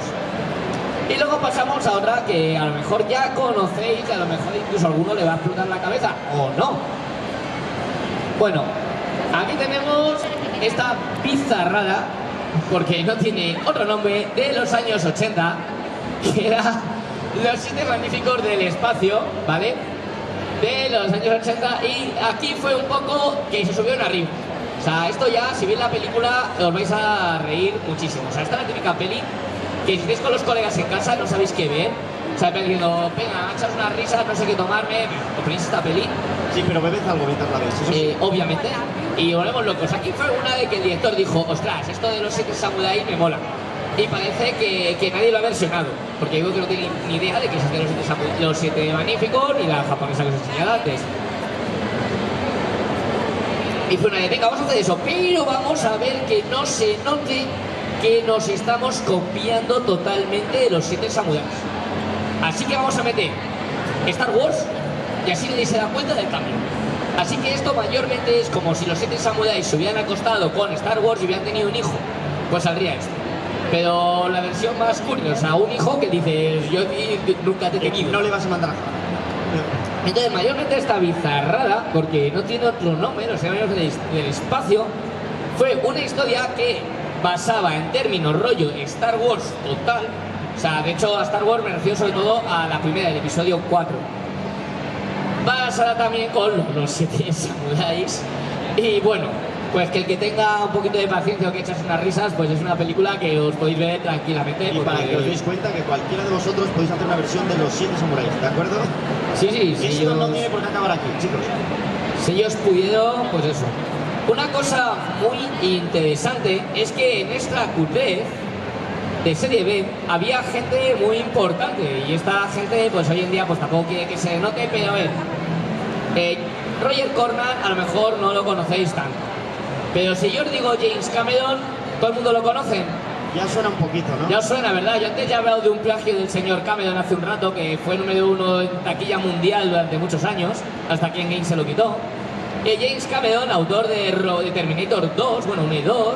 A: Y luego pasamos a otra que a lo mejor ya conocéis, y a lo mejor incluso a alguno le va a explotar la cabeza, o no. Bueno, aquí tenemos esta bizarrada, porque no tiene otro nombre, de los años 80, que era Los Siete Magníficos del Espacio, ¿vale? De los años 80, y aquí fue un poco que se subieron arriba. O sea, esto ya, si veis la película, os vais a reír muchísimo. O sea, esta es la típica peli que si estáis con los colegas en casa no sabéis qué ver. O sea, diciendo, venga, echas una risa, no sé qué tomarme, os ponéis esta peli.
B: Sí, pero bebes algo mientras la ves, eso sí.
A: Obviamente. Y volvemos locos. Aquí fue una de que el director dijo, ostras, esto de los siete samuráis me mola. Y parece que nadie lo ha versionado, porque digo que no tiene ni idea de que existen los siete magníficos ni la japonesa que os he enseñado antes. Y fue una de, venga, vamos a hacer eso, pero vamos a ver que no se note que nos estamos copiando totalmente de los siete samuráis. Así que vamos a meter Star Wars y así nadie se da cuenta del cambio. Así que esto mayormente es como si los siete samuráis se hubieran acostado con Star Wars y hubieran tenido un hijo, pues saldría esto. Pero la versión más curiosa, un hijo que dices, yo nunca te he tenido.
B: No le vas a mandar a...
A: Entonces, mayormente esta bizarrada, porque no tiene otro nombre, Los Señores del Espacio, fue una historia que basaba en términos rollo Star Wars total. O sea, de hecho a Star Wars me refiero sobre todo a la primera, el episodio 4. Basada también con los siete samuráis. Y bueno, pues que el que tenga un poquito de paciencia o que echas unas risas, pues es una película que os podéis ver tranquilamente.
B: Y para que os deis cuenta que cualquiera de vosotros podéis hacer una versión de los siete samuráis, ¿de acuerdo?
A: Sí, sí, sí.
B: Esto no tiene por qué acabar aquí, chicos.
A: Si yo os pudiera, pues eso. Una cosa muy interesante es que en esta Q3 de serie B había gente muy importante, y esta gente pues hoy en día pues tampoco quiere que se note, pero a ver, Roger Corman a lo mejor no lo conocéis tanto, pero si yo os digo James Cameron, todo el mundo lo conoce.
B: Ya suena un poquito, ¿no?
A: Ya os suena, ¿verdad? Yo antes ya he hablado de un plagio del señor Cameron hace un rato, que fue número 1 en taquilla mundial durante muchos años, hasta que en Game se lo quitó. James Cameron, autor de Terminator 2, bueno, 1 y 2,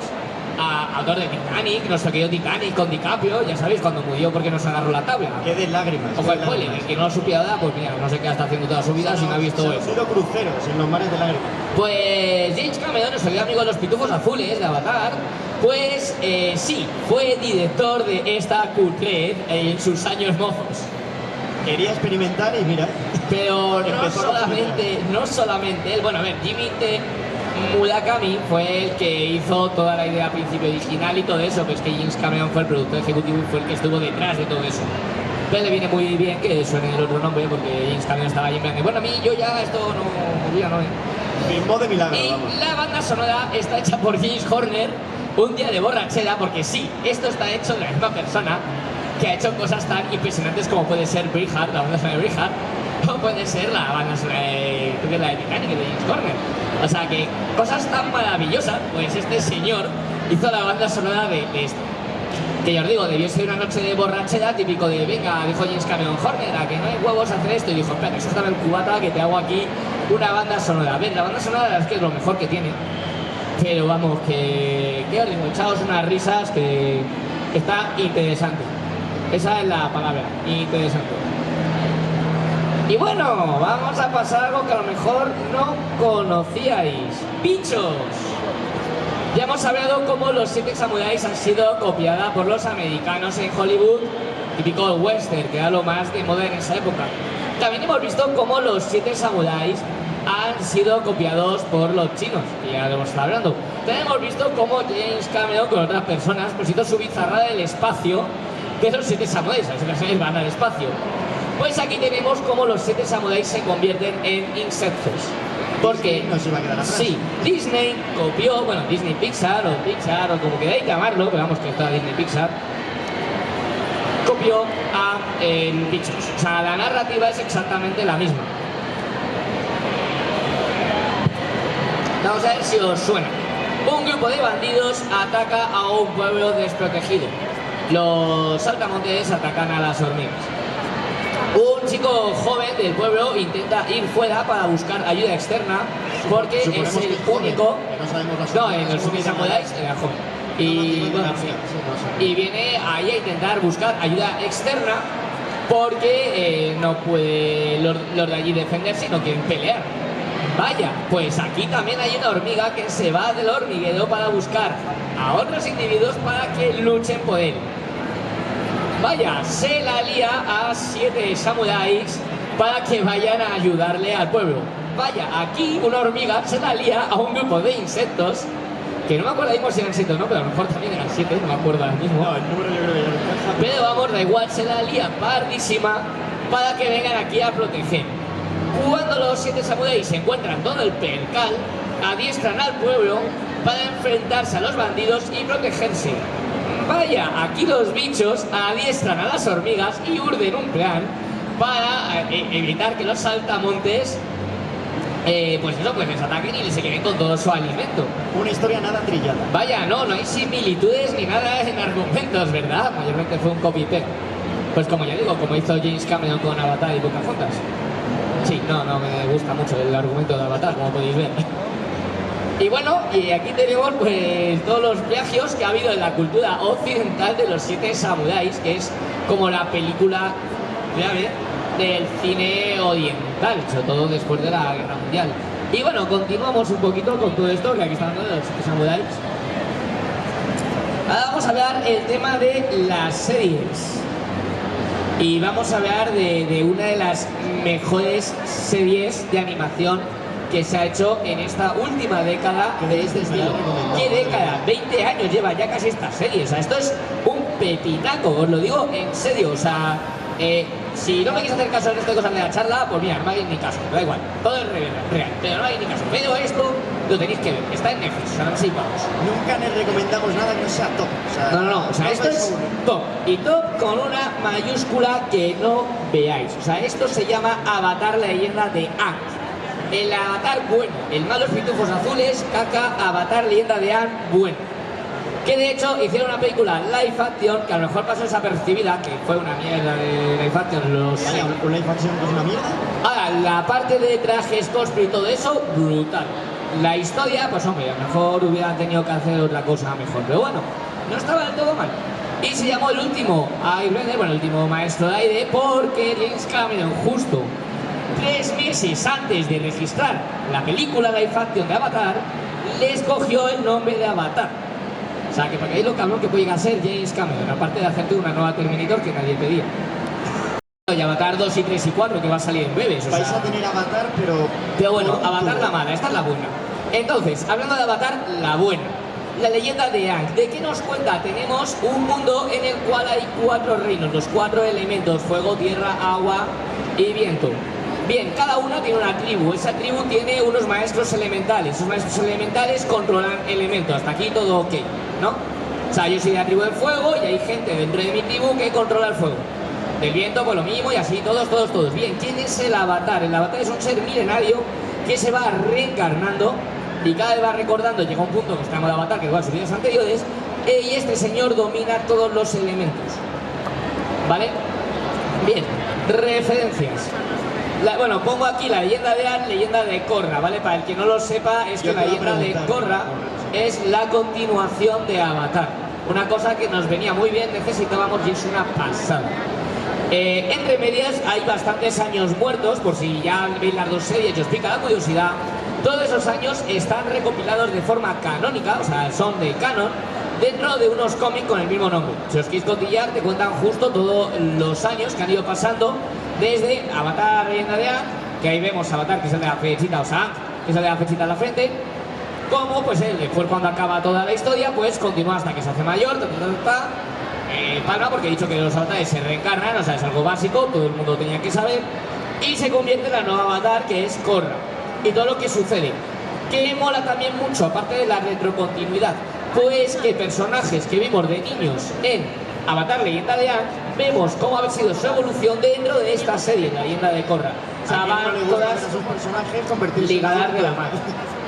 A: autor de Titanic, nos toqueó Titanic con DiCaprio, ya sabéis, cuando murió porque nos agarró la tabla.
B: Qué de lágrimas.
A: Ojo el spoiler, el que no lo supiera dar, pues mira, no sé qué está haciendo toda su vida si no ha visto eso.
B: Han sido cruceros en los mares de lágrimas.
A: Pues James Cameron, nuestro querido amigo de los Pitufos Azules de Avatar, pues sí, fue director de esta Q3 en sus años mozos.
B: Quería experimentar y mira.
A: Pero no solamente él, bueno, a ver, Jimmy Murakami fue el que hizo toda la idea a principio original y todo eso, pues que James Cameron fue el productor ejecutivo y fue el que estuvo detrás de todo eso. Pero le viene muy bien que suene el otro nombre, porque James Cameron estaba ahí en plan de, bueno, a mí yo ya esto no, ya no,
B: Firmó de milagro,
A: Y
B: vamos.
A: la banda sonora está hecha por James Horner, un día de borrachera, porque sí, esto está hecho de la misma persona que ha hecho cosas tan impresionantes como puede ser Braveheart, la banda sonora de Braveheart, o puede ser la banda sonora de Titanic de James Horner. O sea que cosas tan maravillosas, pues este señor hizo la banda sonora de esto. Que ya os digo, debió ser una noche de borrachera típico de, venga, dijo James Cameron, Horner, a que no hay huevos a hacer esto, y dijo, espera, eso está en el cubata, que te hago aquí una banda sonora. A ver, la banda sonora es que es lo mejor que tiene, pero vamos, que os digo, echaos unas risas, que está interesante. Esa es la palabra, interesante. Y bueno, vamos a pasar a algo que a lo mejor no conocíais. ¡Bichos! Ya hemos hablado cómo los siete samuráis han sido copiada por los americanos en Hollywood, típico western, que era lo más de moda en esa época. También hemos visto cómo los siete samuráis han sido copiados por los chinos, que ya lo hemos estado hablando. También hemos visto cómo James Cameron con otras personas pues hizo su bizarrada del espacio de los siete samuráis, a los que van al espacio. Pues aquí tenemos cómo los siete samuráis se convierten en insectos. Porque,
B: no se va a quedar atrás.
A: Sí, Disney copió, bueno, Disney Pixar o como queráis llamarlo, pero vamos que está Disney Pixar, copió a Bichos. O sea, la narrativa es exactamente la misma. Vamos a ver si os suena. Un grupo de bandidos ataca a un pueblo desprotegido. Los saltamontes atacan a las hormigas. Un chico joven del pueblo intenta ir fuera para buscar ayuda externa porque
B: Suponemos
A: es el
B: que es joven,
A: único...
B: que no sabemos las
A: No, en
B: hormigas
A: los
B: cómo
A: Super
B: se
A: Samuráis era joven. Y, bueno, y viene ahí a intentar buscar ayuda externa porque no puede los de allí defenderse y no quieren pelear. Vaya, pues aquí también hay una hormiga que se va del hormiguero para buscar a otros individuos para que luchen por él. Vaya, se la lía a 7 samuráis para que vayan a ayudarle al pueblo. Vaya, aquí una hormiga se la lía a un grupo de insectos, que no me acuerdo mismo si eran 7 o no, pero a lo mejor también eran 7, no me acuerdo ahora mismo.
B: No, el número yo creo que ya lo encaja.
A: Pero vamos, da igual, se la lía pardísima para que vengan aquí a proteger. Cuando los 7 samuráis se encuentran todo el percal, adiestran al pueblo para enfrentarse a los bandidos y protegerse. Vaya, aquí los bichos adiestran a las hormigas y urden un plan para evitar que los saltamontes pues les ataquen y les se queden con todo su alimento.
B: Una historia nada trillada.
A: Vaya, no hay similitudes ni nada en argumentos, ¿verdad? Mayormente fue un copy-paste. Pues como ya digo, como hizo James Cameron con Avatar y Pocahontas. Sí, no me gusta mucho el argumento de Avatar, como podéis ver. Y bueno, y aquí tenemos pues todos los plagios que ha habido en la cultura occidental de los 7 samuráis, que es como la película clave del cine oriental, sobre todo después de la Guerra Mundial. Y bueno, continuamos un poquito con todo esto, que aquí están hablando de los 7 samuráis. Ahora vamos a hablar el tema de las series. Y vamos a hablar de una de las mejores series de animación que se ha hecho en esta última década de este estilo. ¿Qué década? 20 años lleva ya casi esta serie. O sea, esto es un pepinaco, os lo digo en serio. O sea, si no me quieres hacer caso en estas cosas de la charla, pues mira, no hagáis ni caso, da igual. Todo es real, pero no hagáis ni caso. Pero esto lo tenéis que ver, está en Netflix, o sea, no sé si vamos.
B: Nunca les recomendamos nada que no sea top. O sea,
A: No, o sea, esto es top. Y top con una mayúscula que no veáis. O sea, esto se llama Avatar, la leyenda de Aang. El Avatar bueno, el malo es pitufos azules, caca, Avatar, leyenda de Aang bueno. Que de hecho hicieron una película live action que a lo mejor pasó desapercibida, que fue una mierda de live action, lo sé.
B: ¿Un live action es una mierda?
A: Ahora, la parte de trajes, cosplay y todo eso, brutal. La historia, pues hombre, a lo mejor hubieran tenido que hacer otra cosa mejor, pero bueno, no estaba del todo mal. Y se llamó el último Airbender, bueno, el último maestro de aire, porque James Cameron, justo 3 meses antes de registrar la película live action de Avatar, le escogió el nombre de Avatar. O sea, que para que veáis lo cabrón que puede llegar a ser James Cameron, aparte de hacerte una nueva Terminator que nadie pedía. Y Avatar 2 y 3 y 4 que va a salir en breves. O
B: Vais
A: sea,
B: a tener Avatar, pero
A: bueno, Avatar la mala, esta es la buena. Entonces, hablando de Avatar, la buena. La leyenda de Aang. ¿De qué nos cuenta? Tenemos un mundo en el cual hay 4 reinos, los 4 elementos: fuego, tierra, agua y viento. Bien, cada uno tiene una tribu. Esa tribu tiene unos maestros elementales. Esos maestros elementales controlan elementos. Hasta aquí todo ok, ¿no? O sea, yo soy de la tribu del fuego y hay gente dentro de mi tribu que controla el fuego. Del viento, pues lo mismo, y así todos. Bien, ¿quién es el Avatar? El Avatar es un ser milenario que se va reencarnando y cada vez va recordando, llega un punto que está en modo Avatar, que igual sus vidas anteriores, y este señor domina todos los elementos. ¿Vale? Bien, referencias. Bueno, pongo aquí la leyenda de Aang, leyenda de Korra, ¿vale? Para el que no lo sepa, es que la leyenda de Korra es la continuación de Avatar. Una cosa que nos venía muy bien, necesitábamos y es una pasada. Entre medias hay bastantes años muertos, por si ya veis las 2 series y os pica la curiosidad. Todos esos años están recopilados de forma canónica, o sea, son de canon, dentro de unos cómics con el mismo nombre. Si os queréis cotillar, te cuentan justo todos los años que han ido pasando desde Avatar, leyenda de Aang, que ahí vemos Avatar, que es el de la flechita, o sea, Aang, que es el de la flechita en la frente, como pues él, después cuando acaba toda la historia, pues continúa hasta que se hace mayor, palma, porque he dicho que los avatares se reencarnan, o sea, es algo básico, todo el mundo tenía que saber, y se convierte en la nueva Avatar, que es Korra, y todo lo que sucede. Que mola también mucho, aparte de la retrocontinuidad, pues que personajes que vimos de niños en Avatar, leyenda de Aang, vemos cómo ha sido su evolución dentro de esta serie, la leyenda de Korra. sea,
B: ¿A quién no
A: van
B: le gusta
A: todas
B: ver a sus personajes convertirse
A: ligadas
B: en
A: de la mano.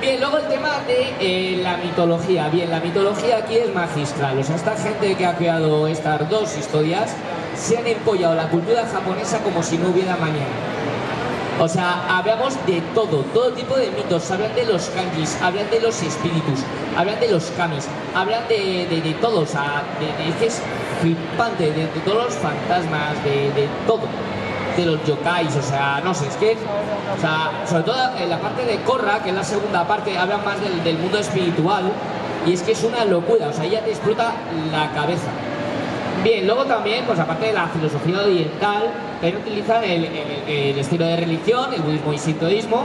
A: Bien, luego el tema de la mitología. Bien, la mitología aquí es magistral. O sea, esta gente que ha creado estas dos historias se han empollado la cultura japonesa como si no hubiera mañana. O sea, hablamos de todo tipo de mitos. Hablan de los kanjis, hablan de los espíritus, hablan de los kamis, hablan de todo. O sea, es flipante, de todos los fantasmas, de todo. De los yokais, o sea, no sé, es que, o sea, sobre todo en la parte de Korra, que es la segunda parte, hablan más del mundo espiritual, y es que es una locura, o sea, ya te explota la cabeza. Bien, luego también, pues aparte de la filosofía oriental, también utilizan el estilo de religión, el budismo y sintoísmo,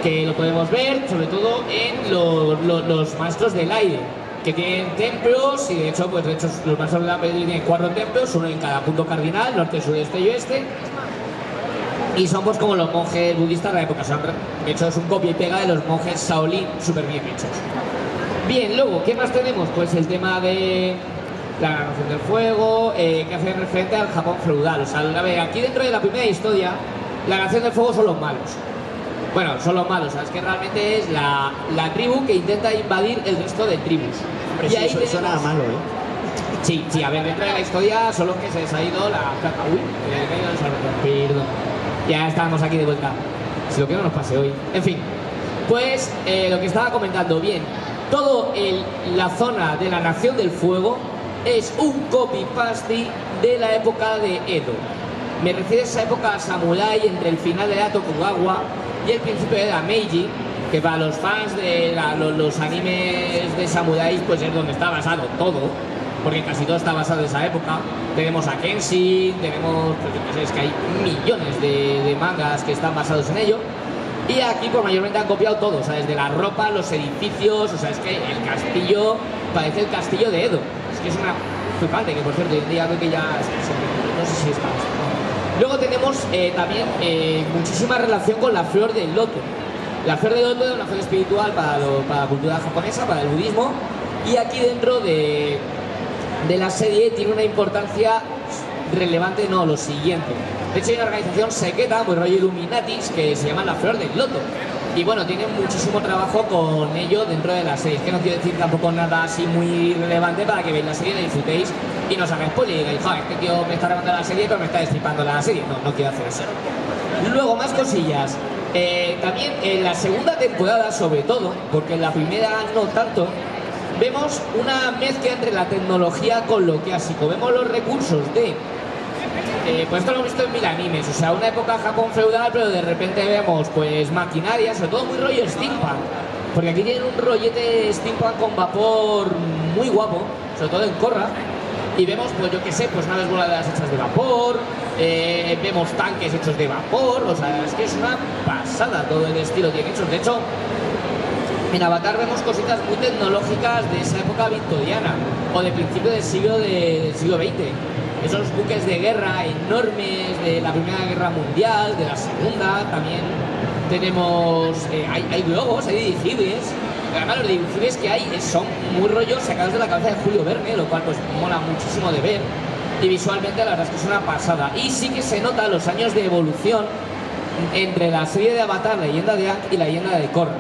A: que lo podemos ver sobre todo en los maestros del aire, que tienen templos, y de hecho los maestros del aire tienen 4 templos, uno en cada punto cardinal, norte, sudeste y oeste, y son pues como los monjes budistas de la época. De hecho es un copia y pega de los monjes Shaolin, súper bien hechos. Bien, luego, ¿qué más tenemos? Pues el tema de la Nación del Fuego, que hace referente al Japón feudal. O sea, a ver, aquí dentro de la primera historia, la Nación del Fuego son los malos. Bueno, son los malos, ¿sabes? Que realmente es la tribu que intenta invadir el resto de tribus.
B: Hombre,
A: y
B: sí,
A: ahí
B: eso suena
A: tenemos...
B: malo,
A: Sí, a ver, dentro de la historia son los que se les ha ido la plata. Uy, perdón. Ya estamos aquí de vuelta. Si lo que no nos pase hoy. En fin, pues lo que estaba comentando, bien, la zona de la Nación del Fuego es un copy-paste de la época de Edo. Me refiero a esa época samurai entre el final de la Tokugawa y el principio de la Meiji, que para los fans de los animes de samuráis pues es donde está basado todo, porque casi todo está basado en esa época. Tenemos a Kenshin, tenemos, pues, es que hay millones de mangas que están basados en ello, y aquí pues mayormente han copiado todo, o sea, desde la ropa, los edificios, o sea, es que el castillo parece el castillo de Edo, es que es una flipante, que por cierto hoy en día creo que ya no sé si es más. Luego tenemos también muchísima relación con la flor del loto. La flor del loto es una flor espiritual para la cultura japonesa, para el budismo, y aquí dentro de la serie tiene una importancia relevante, no, lo siguiente. De hecho hay una organización secreta, muy rollo Illuminatis, que se llama la flor del loto. Y bueno, tienen muchísimo trabajo con ello dentro de la serie. Es que no quiero decir tampoco nada así muy relevante para que veáis la serie, la disfrutéis y no os hagáis spoiler y digáis, joder, este tío me está grabando la serie pero me está destripando la serie. No quiero hacer eso. Luego, más cosillas. También en la segunda temporada, sobre todo, porque en la primera no tanto, vemos una mezcla entre la tecnología con lo clásico. Vemos los recursos de... pues esto lo hemos visto en mil animes, o sea, una época Japón feudal, pero de repente vemos pues maquinaria, sobre todo muy rollo steampunk, porque aquí tienen un rollete steampunk con vapor muy guapo, sobre todo en Korra, y vemos pues yo que sé, pues naves voladoras hechas de vapor, vemos tanques hechos de vapor, o sea, es que es una pasada todo el estilo que tienen hechos. De hecho, en Avatar vemos cositas muy tecnológicas de esa época victoriana o de principio del siglo XX. Esos buques de guerra enormes de la Primera Guerra Mundial, de la Segunda, también tenemos... hay globos, hay dirigibles. Además los dirigibles que hay son muy rollos sacados de la cabeza de Julio Verne, lo cual pues mola muchísimo de ver. Y visualmente la verdad es que es una pasada. Y sí que se nota los años de evolución entre la serie de Avatar, la leyenda de Aang y la leyenda de Korra.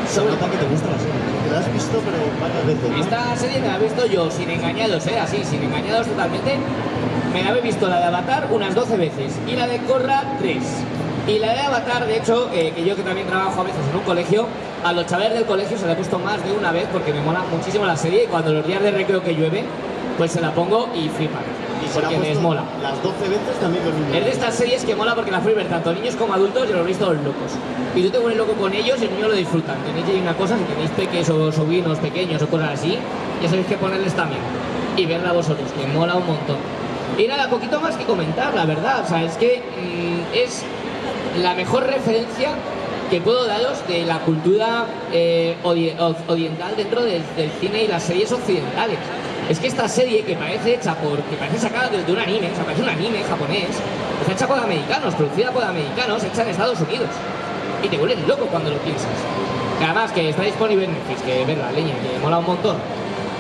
B: Se nota que te gusta la serie, que la has visto pero varias veces, ¿no?
A: Esta serie me la he visto yo, sin engañados, así, sin engañados totalmente. Me la he visto la de Avatar unas 12 veces y la de Korra 3. Y la de Avatar, de hecho, que yo que también trabajo a veces en un colegio, a los chavales del colegio se la he puesto más de una vez porque me mola muchísimo la serie y cuando los días de recreo que llueve, pues se la pongo y flipan.
B: Y se la ha
A: porque les
B: puesto
A: mola.
B: las 12 veces también con niños.
A: Es de estas series que mola porque la fui ver tanto niños como adultos y los veis todos locos. Y tú te pones loco con ellos y los niños lo disfrutan. Tenéis ahí una cosa, si tenéis peques o sobrinos pequeños o cosas así, ya sabéis que ponerles también. Y verla vosotros, que mola un montón. Y nada, poquito más que comentar, la verdad. O sea, es que es la mejor referencia que puedo daros de la cultura oriental dentro del cine y las series occidentales. Es que esta serie que parece hecha que parece sacada de un anime, o sea, parece un anime japonés, está hecha por americanos, producida por americanos, hecha en Estados Unidos. Y te vuelves loco cuando lo piensas. Y además que está disponible en Netflix, que ver la leña, que mola un montón.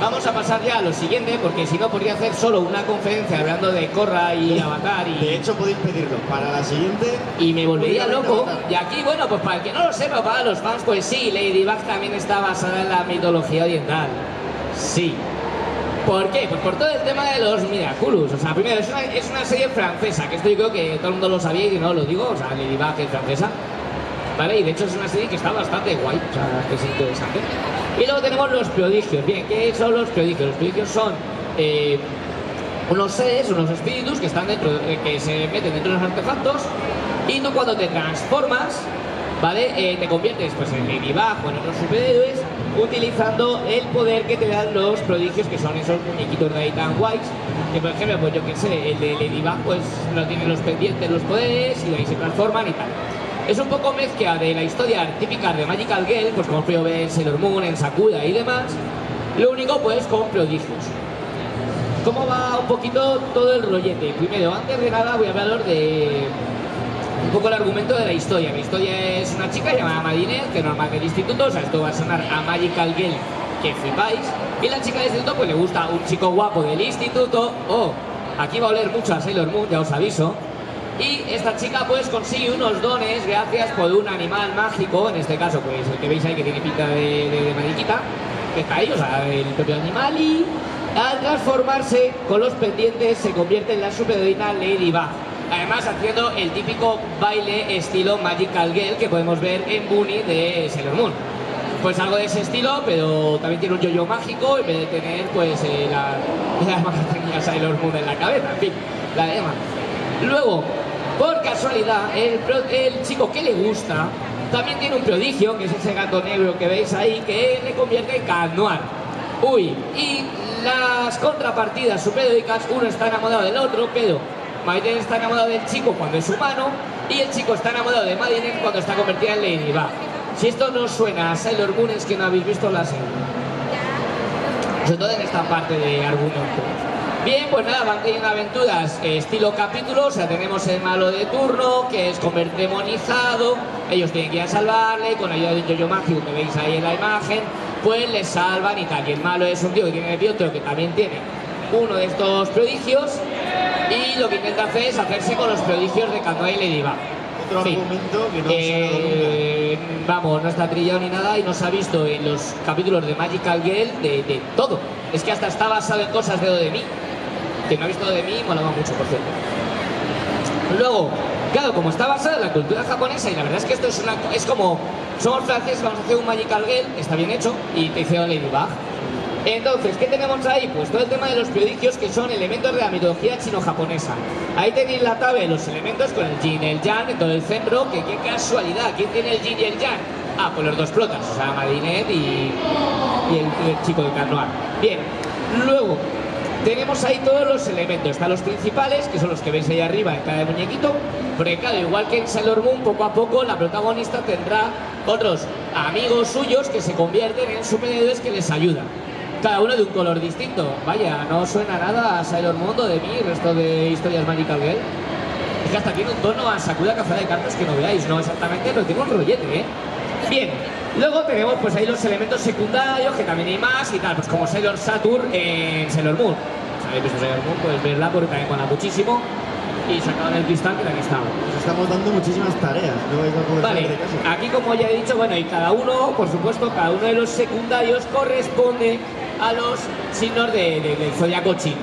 A: vamos a pasar ya a lo siguiente, porque si no podría hacer solo una conferencia hablando de Korra y Avatar y...
B: De hecho, podéis pedirlo para la siguiente.
A: Y me volvería loco.
B: Avatar.
A: Y aquí, bueno, pues para el que no lo sepa, para los fans, pues sí, Ladybug también está basada en la mitología oriental. Sí. ¿Por qué? Pues por todo el tema de los Miraculous. O sea, primero, es una serie francesa, que esto yo creo que todo el mundo lo sabía y no lo digo. O sea, Ladybug es francesa. ¿Vale? Y de hecho es una serie que está bastante guay, o sea, que es interesante. Y luego tenemos los prodigios. Bien, ¿qué son los prodigios? Los prodigios son unos seres, unos espíritus que están dentro, que se meten dentro de los artefactos, y tú cuando te transformas, ¿vale? Te conviertes pues en Ladybug o en otros superhéroes utilizando el poder que te dan los prodigios, que son esos muñequitos de ahí tan guays, que por ejemplo, pues yo que sé, el de Ladybug pues no tiene los pendientes, los poderes, y de ahí se transforman y tal. Es un poco mezcla de la historia típica de Magical Girl, pues como puedo ver en Sailor Moon, en Sakura y demás, lo único pues con prodigios. ¿Cómo va un poquito todo el rollete? Primero, antes de nada voy a hablaros de un poco el argumento de la historia. La historia es una chica llamada Marinette, que no es del instituto, o sea, esto va a sonar a Magical Girl, que flipáis, y la chica del instituto pues le gusta un chico guapo del instituto. Oh, aquí va a oler mucho a Sailor Moon, ya os aviso. Y esta chica pues consigue unos dones gracias por un animal mágico, en este caso pues el que veis ahí que tiene pinta de mariquita, que está ahí, o sea, el propio animal, y al transformarse con los pendientes se convierte en la superheroína Ladybug. Además haciendo el típico baile estilo Magical Girl que podemos ver en Bunny de Sailor Moon. Pues algo de ese estilo, pero también tiene un yo-yo mágico en vez de tener pues la más que tenía Sailor Moon en la cabeza, en fin, la de Emma. Luego, por casualidad, el chico que le gusta también tiene un prodigio, que es ese gato negro que veis ahí, que le convierte en Cat Noir. Uy, y las contrapartidas superheroicas, uno está enamorado del otro, pero Marinette está enamorado del chico cuando es humano, y el chico está enamorado de Marinette cuando está convertida en Ladybug. Si esto no suena a Sailor Moon, es que no habéis visto la serie. Sobre todo en esta parte de argumento. Bien, pues nada, van teniendo aventuras estilo capítulo, o sea, tenemos el malo de turno, que es comer demonizado, ellos tienen que ir a salvarle, con ayuda de un yo-yo mágico que veis ahí en la imagen, pues les salvan y tal, y el malo es un tío que tiene el otro que también tiene uno de estos prodigios, y lo que intenta hacer es hacerse con los prodigios de Cat Noir y Ladybug.
B: Otro argumento que no se ha dado nunca.
A: Vamos, no está trillado ni nada y no se ha visto en los capítulos de Magical Girl de todo. Es que hasta está basado en cosas de Dodemi. Que no ha visto de mí, molaba mucho, por cierto. Luego, claro, como está basada en la cultura japonesa, y la verdad es que esto es como, somos franceses, vamos a hacer un Magical Girl, está bien hecho, y te hicieron Ladybug. Entonces, ¿qué tenemos ahí? Pues todo el tema de los prodigios, que son elementos de la mitología chino-japonesa. Ahí tenéis la tabla de los elementos con el yin, el yang, en todo el centro, que qué casualidad, ¿quién tiene el yin y el yang? Ah, pues los dos protas, o sea, Marinette y el chico de Cat Noir. Bien, luego tenemos ahí todos los elementos, están los principales, que son los que veis ahí arriba en cada muñequito, porque claro, igual que en Sailor Moon, poco a poco la protagonista tendrá otros amigos suyos que se convierten en superhéroes que les ayudan. Cada uno de un color distinto. Vaya, no suena nada a Sailor Moon o de mí, el resto de historias Magical Girl. Es que hasta tiene un tono a Sakura Café de cartas que no veáis, no exactamente, pero tiene un rollete, ¿eh? Bien, luego tenemos pues ahí los elementos secundarios, que también hay más y tal, pues como Sailor Saturn en Sailor Moon. Si habéis visto Sailor Moon, podéis verla porque también mola muchísimo. Y sacaban el cristal que también estaba.
B: Nos estamos dando muchísimas tareas, no vais a poder
A: vale,
B: hacer de casa.
A: aquí como ya he dicho, bueno, y cada uno, por supuesto, cada uno de los secundarios corresponde a los signos del zodiaco chino.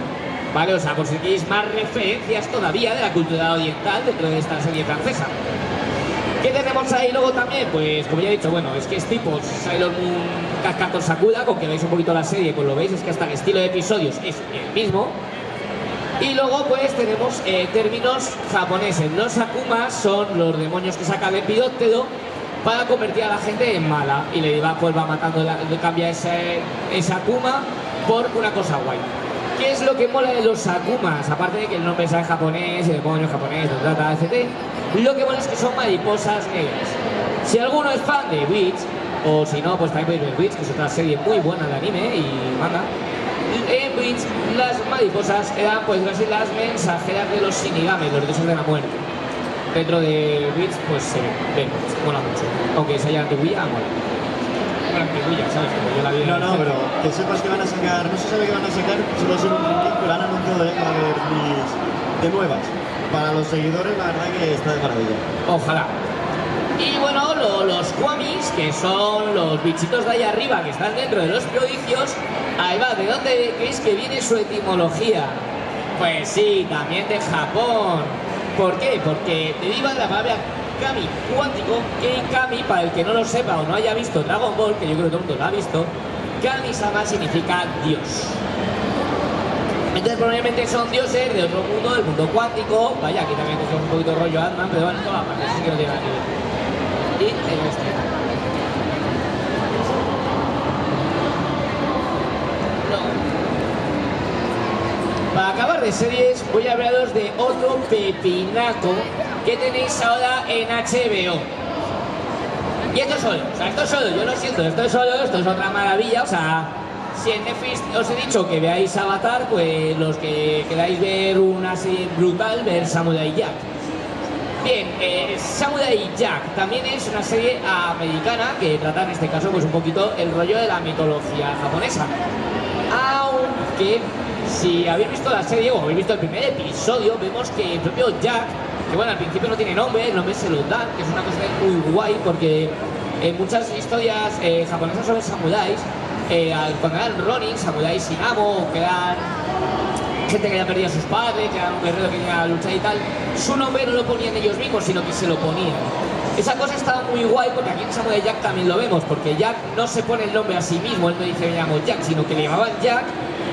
A: ¿Vale? O sea, por si queréis más referencias todavía de la cultura oriental dentro de esta serie francesa. ¿Qué tenemos ahí luego también? Pues como ya he dicho, bueno, es que es tipo Sailor Moon Cascato Sakura, con que veis un poquito la serie, pues lo veis, es que hasta el estilo de episodios es el mismo. Y luego pues tenemos términos japoneses. Los Akumas son los demonios que saca el Lepidóptero para convertir a la gente en mala. Y Ladybug pues va matando, cambia ese Akuma por una cosa guay. ¿Qué es lo que mola de los Akumas? Aparte de que el nombre sea en japonés, el demonio japonés, etc. Lo que mola es que son mariposas negras. Si alguno es fan de Bleach, o si no, pues también podéis ver Bleach, que es otra serie muy buena de anime y manga. En Bleach, las mariposas eran pues las mensajeras de los Shinigami, los dioses de la muerte. Dentro de Bleach, pues se ven, mola mucho. Aunque se haya de Wii, mola. la antiguilla, ¿sabes? Como yo la vi en
B: No,
A: el
B: no,
A: centro.
B: pero que sepas que van a sacar, no se sabe qué van a sacar, solo va a ser un remake, pero han anunciado que va a haber de nuevas. Para los seguidores, la verdad que está de maravilla.
A: Ojalá. Y bueno, los Kwamis, que son los bichitos de ahí arriba que están dentro de los prodigios, ahí va, ¿de dónde creéis que viene su etimología? Pues sí, también de Japón. ¿Por qué? Porque deriva de la palabra Kami cuántico, que Kami, para el que no lo sepa o no haya visto Dragon Ball, que yo creo que todo el mundo lo ha visto, Kami-sama significa Dios. Entonces probablemente son dioses de otro mundo, del mundo cuántico. Vaya, aquí también es un poquito rollo Ant-Man, pero bueno, toda parte, así que no tiene nada que ver. Y el este. No. Para acabar de series, voy a hablaros de otro pepinaco que tenéis ahora en HBO. Y esto solo, o sea, esto solo, yo lo siento, esto solo, esto es otra maravilla, o sea, si en Netflix os he dicho que veáis Avatar, pues los que queráis ver una serie brutal, ver Samurai Jack. Bien, Samurai Jack también es una serie americana que trata en este caso pues un poquito el rollo de la mitología japonesa. Aunque si habéis visto la serie o habéis visto el primer episodio, vemos que el propio Jack, que bueno, al principio no tiene nombre, el nombre se lo dan, que es una cosa muy guay porque en muchas historias japonesas sobre samuráis, cuando eran Ronin, samuráis sin amo, que eran gente que había perdido a sus padres, que era un guerrero que tenía a luchar y tal, su nombre no lo ponían ellos mismos, sino que se lo ponían. Esa cosa estaba muy guay porque aquí en Samurai Jack también lo vemos, porque Jack no se pone el nombre a sí mismo, él no dice me llamo Jack, sino que le llamaban Jack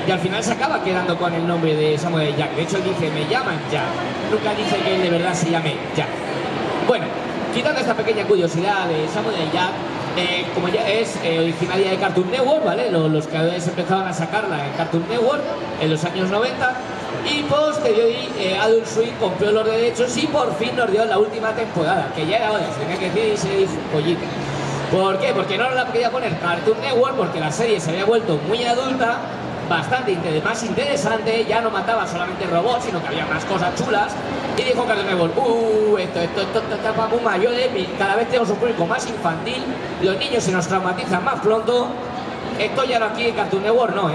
A: y al final se acaba quedando con el nombre de Samurai Jack. De hecho él dice me llaman Jack, nunca dice que él de verdad se llame Jack. Bueno, quitando esta pequeña curiosidad de Samurai Jack, como ya es originaria de Cartoon Network, ¿vale? Los creadores empezaron a sacarla en Cartoon Network en los años 90 y posteriormente Adult Swim compró los derechos y por fin nos dio la última temporada, que ya era hora, se tenía que decir y se dijo pollito. ¿Por qué? Porque no nos la quería poner Cartoon Network porque la serie se había vuelto muy adulta, bastante más interesante, ya no mataba solamente robots, sino que había más cosas chulas. Y dijo Cartoon Network, esto está para muy mayores, cada vez tenemos un público más infantil, los niños se nos traumatizan más pronto, esto ya no aquí en Cartoon Network no,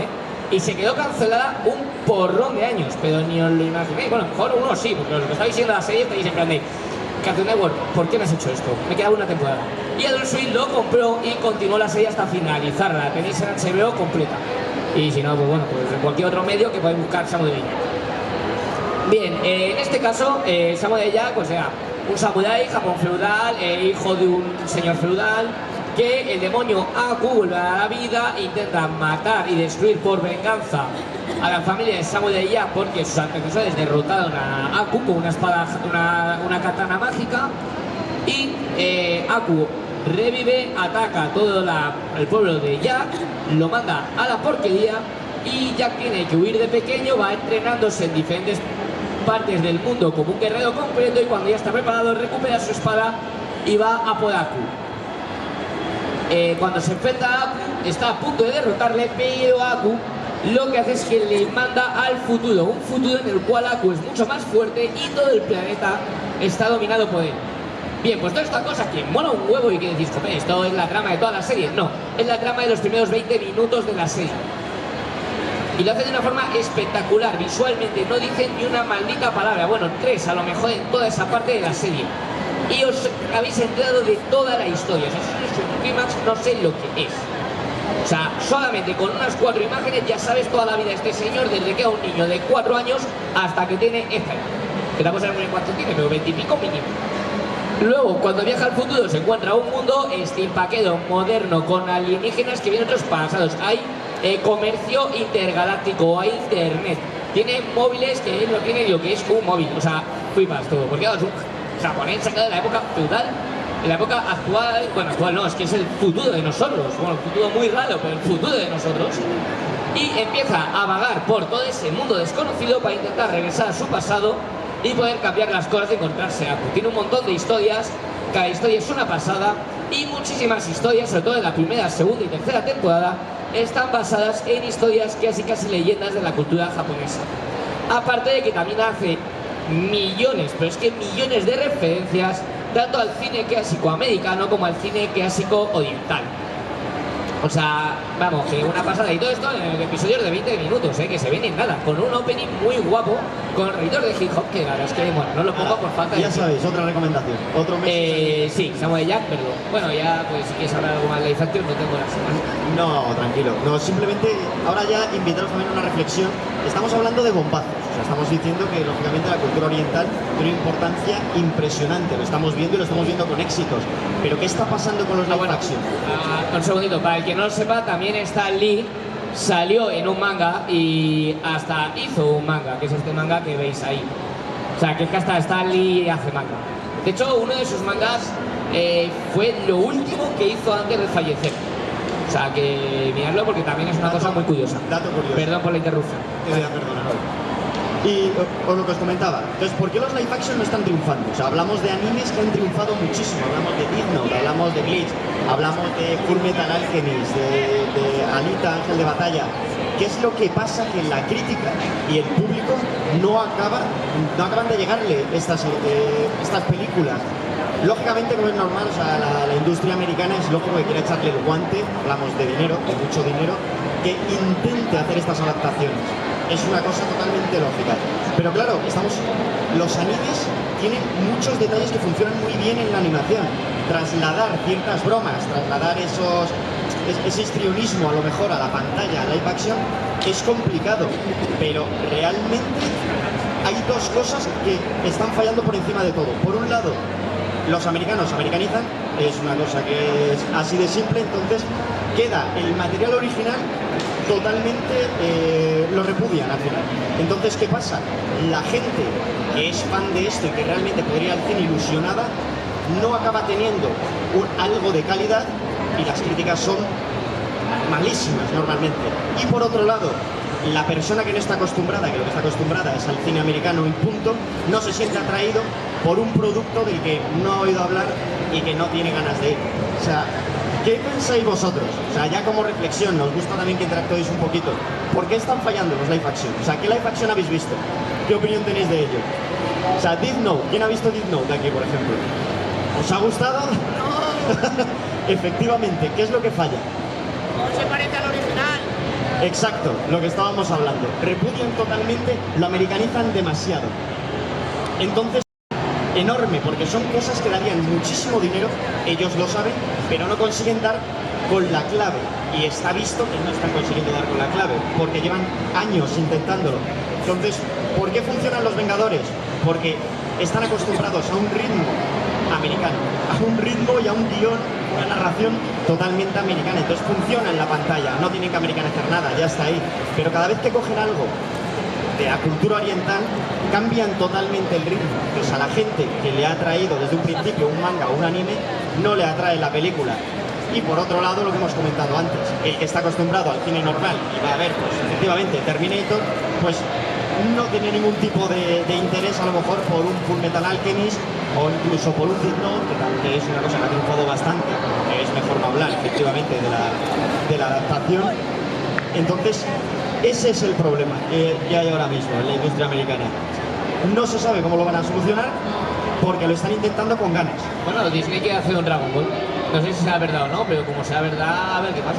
A: y se quedó cancelada un porrón de años, pero ni os lo imaginéis. Bueno, a lo mejor uno sí, porque los que estáis viendo la serie estáis en plan de Cartoon Network, ¿por qué me has hecho esto? Me quedaba una temporada. Y Adult Swim lo compró y continuó la serie hasta finalizarla, la tenéis en HBO completa. Y si no, pues bueno, pues en cualquier otro medio que podéis buscar Samurai Jack. Bien, en este caso, Samurai Jack, pues era un samurái, Japón feudal, hijo de un señor feudal, que el demonio Aku vuelve a la vida, intenta matar y destruir por venganza a la familia de Samurai Jack porque sus antecesores derrotaron a Aku con una espada, una katana mágica, y Aku revive, ataca a todo el pueblo de Jack, lo manda a la porquería y Jack tiene que huir de pequeño, va entrenándose en diferentes partes del mundo como un guerrero completo y cuando ya está preparado recupera su espada y va a por Aku. Cuando se enfrenta a Aku está a punto de derrotarle, pero Aku lo que hace es que le manda al futuro, un futuro en el cual Aku es mucho más fuerte y todo el planeta está dominado por él. Bien, pues toda esta cosa que mola un huevo y que decís, joder, esto es la trama de toda la serie. No, es la trama de los primeros 20 minutos de la serie. Y lo hace de una forma espectacular, visualmente, no dicen ni una maldita palabra. Bueno, 3 a lo mejor en toda esa parte de la serie. Y os habéis enterado de toda la historia. O sea, si es un clímax, no sé lo que es. O sea, solamente con unas 4 imágenes ya sabes toda la vida de este señor, desde que era un niño de 4 años hasta que tiene esta edad. Que tampoco sabemos muy bien cuánto tiene, pero 20 y pico mínimo. Luego, cuando viaja al futuro, se encuentra un mundo steampunkero, moderno, con alienígenas que vienen de otros pasados. Hay comercio intergaláctico, hay internet. Tiene móviles que él no tiene lo que es un móvil. O sea, flipas todo. Porque es un japonés sacado de la época feudal, en la época actual. Bueno, actual no, es que es el futuro de nosotros. Bueno, el futuro muy raro, pero el futuro de nosotros. Y empieza a vagar por todo ese mundo desconocido para intentar regresar a su pasado y poder cambiar las cosas y encontrarse a Aku. Tiene un montón de historias, cada historia es una pasada y muchísimas historias, sobre todo en la primera, segunda y tercera temporada, están basadas en historias casi leyendas de la cultura japonesa. Aparte de que también hace millones, pero es que millones de referencias tanto al cine clásico americano como al cine clásico oriental. O sea, vamos, que una pasada. Y todo esto en episodios de 20 minutos, que se ven en nada. Con un opening muy guapo, con ritmos de hip hop, que la verdad es que, bueno, no lo pongo por falta de...
B: Ya sabéis, otra recomendación. Otro mes.
A: Sí, Samuel Jack, perdón. Bueno, ya, pues si quieres hablar algo más de Life Action, no tengo las más.
B: No, tranquilo. No, simplemente ahora ya invitaros también a una reflexión. Estamos hablando de bombazos. O sea, estamos diciendo que, lógicamente, la cultura oriental tiene una importancia impresionante. Lo estamos viendo y lo estamos viendo con éxitos. Pero ¿qué está pasando con los live action?
A: Un segundito, para el que no lo sepa, también Stan Lee salió en un manga y hasta hizo un manga, que es este manga que veis ahí. O sea, que es que hasta Stan Lee hace manga. De hecho, uno de sus mangas fue lo último que hizo antes de fallecer. O sea, que miradlo porque también es una cosa muy curiosa.
B: Dato curioso.
A: Perdón por la interrupción.
B: Te voy a perdonar hoy. Y os lo que os comentaba, entonces, ¿por qué los live action no están triunfando? O sea, hablamos de animes que han triunfado muchísimo, hablamos de Death Note, hablamos de Bleach, hablamos de Full Metal Alchemist, de Alita, Ángel de Batalla. ¿Qué es lo que pasa? Que la crítica y el público no acaban de llegarle estas películas. Lógicamente, como es normal, o sea, la industria americana es lógico que quiere echarle el guante, hablamos de dinero, de mucho dinero, que intente hacer estas adaptaciones. Es una cosa totalmente lógica. Pero claro, los animes tienen muchos detalles que funcionan muy bien en la animación. Trasladar ciertas bromas, trasladar ese histrionismo a lo mejor a la pantalla, a live action, es complicado. Pero realmente hay dos cosas que están fallando por encima de todo. Por un lado, los americanos americanizan, es una cosa que es así de simple, entonces queda el material original totalmente lo repudian al final. Entonces, ¿qué pasa? La gente que es fan de esto y que realmente podría ir al cine ilusionada no acaba teniendo algo de calidad y las críticas son malísimas normalmente. Y por otro lado, la persona que no está acostumbrada, que lo que está acostumbrada es al cine americano y punto, no se siente atraído por un producto del que no ha oído hablar y que no tiene ganas de ir. O sea, ¿qué pensáis vosotros? O sea, ya como reflexión, nos gusta también que interactuéis un poquito. ¿Por qué están fallando los live action? O sea, ¿qué live action habéis visto? ¿Qué opinión tenéis de ello? O sea, Death Note, ¿quién ha visto Death Note de aquí, por ejemplo? ¿Os ha gustado? No. Efectivamente, ¿qué es lo que falla?
C: No se parece al original.
B: Exacto, lo que estábamos hablando. Repudian totalmente, lo americanizan demasiado. Entonces, enorme, porque son cosas que darían muchísimo dinero, ellos lo saben, pero no consiguen dar con la clave. Y está visto que no están consiguiendo dar con la clave, porque llevan años intentándolo. Entonces, ¿por qué funcionan los Vengadores? Porque están acostumbrados a un ritmo americano, a un ritmo y a un guión, una narración totalmente americana. Entonces funciona en la pantalla, no tienen que americanizar nada, ya está ahí. Pero cada vez que cogen algo de la cultura oriental, cambian totalmente el ritmo. Entonces a la gente que le ha traído desde un principio un manga o un anime, no le atrae la película. Y por otro lado, lo que hemos comentado antes, el que está acostumbrado al cine normal y va a ver, pues efectivamente, Terminator, pues no tiene ningún tipo de interés a lo mejor por un Full Metal Alchemist o incluso por un Death Note, que es una cosa que ha triunfado bastante, que es mejor no hablar efectivamente de la adaptación. Entonces, ese es el problema que hay ahora mismo en la industria americana. No se sabe cómo lo van a solucionar porque lo están intentando con ganas.
A: Bueno, Disney quiere hacer un Dragon Ball. No sé si sea verdad o no, pero como sea verdad, a ver qué pasa.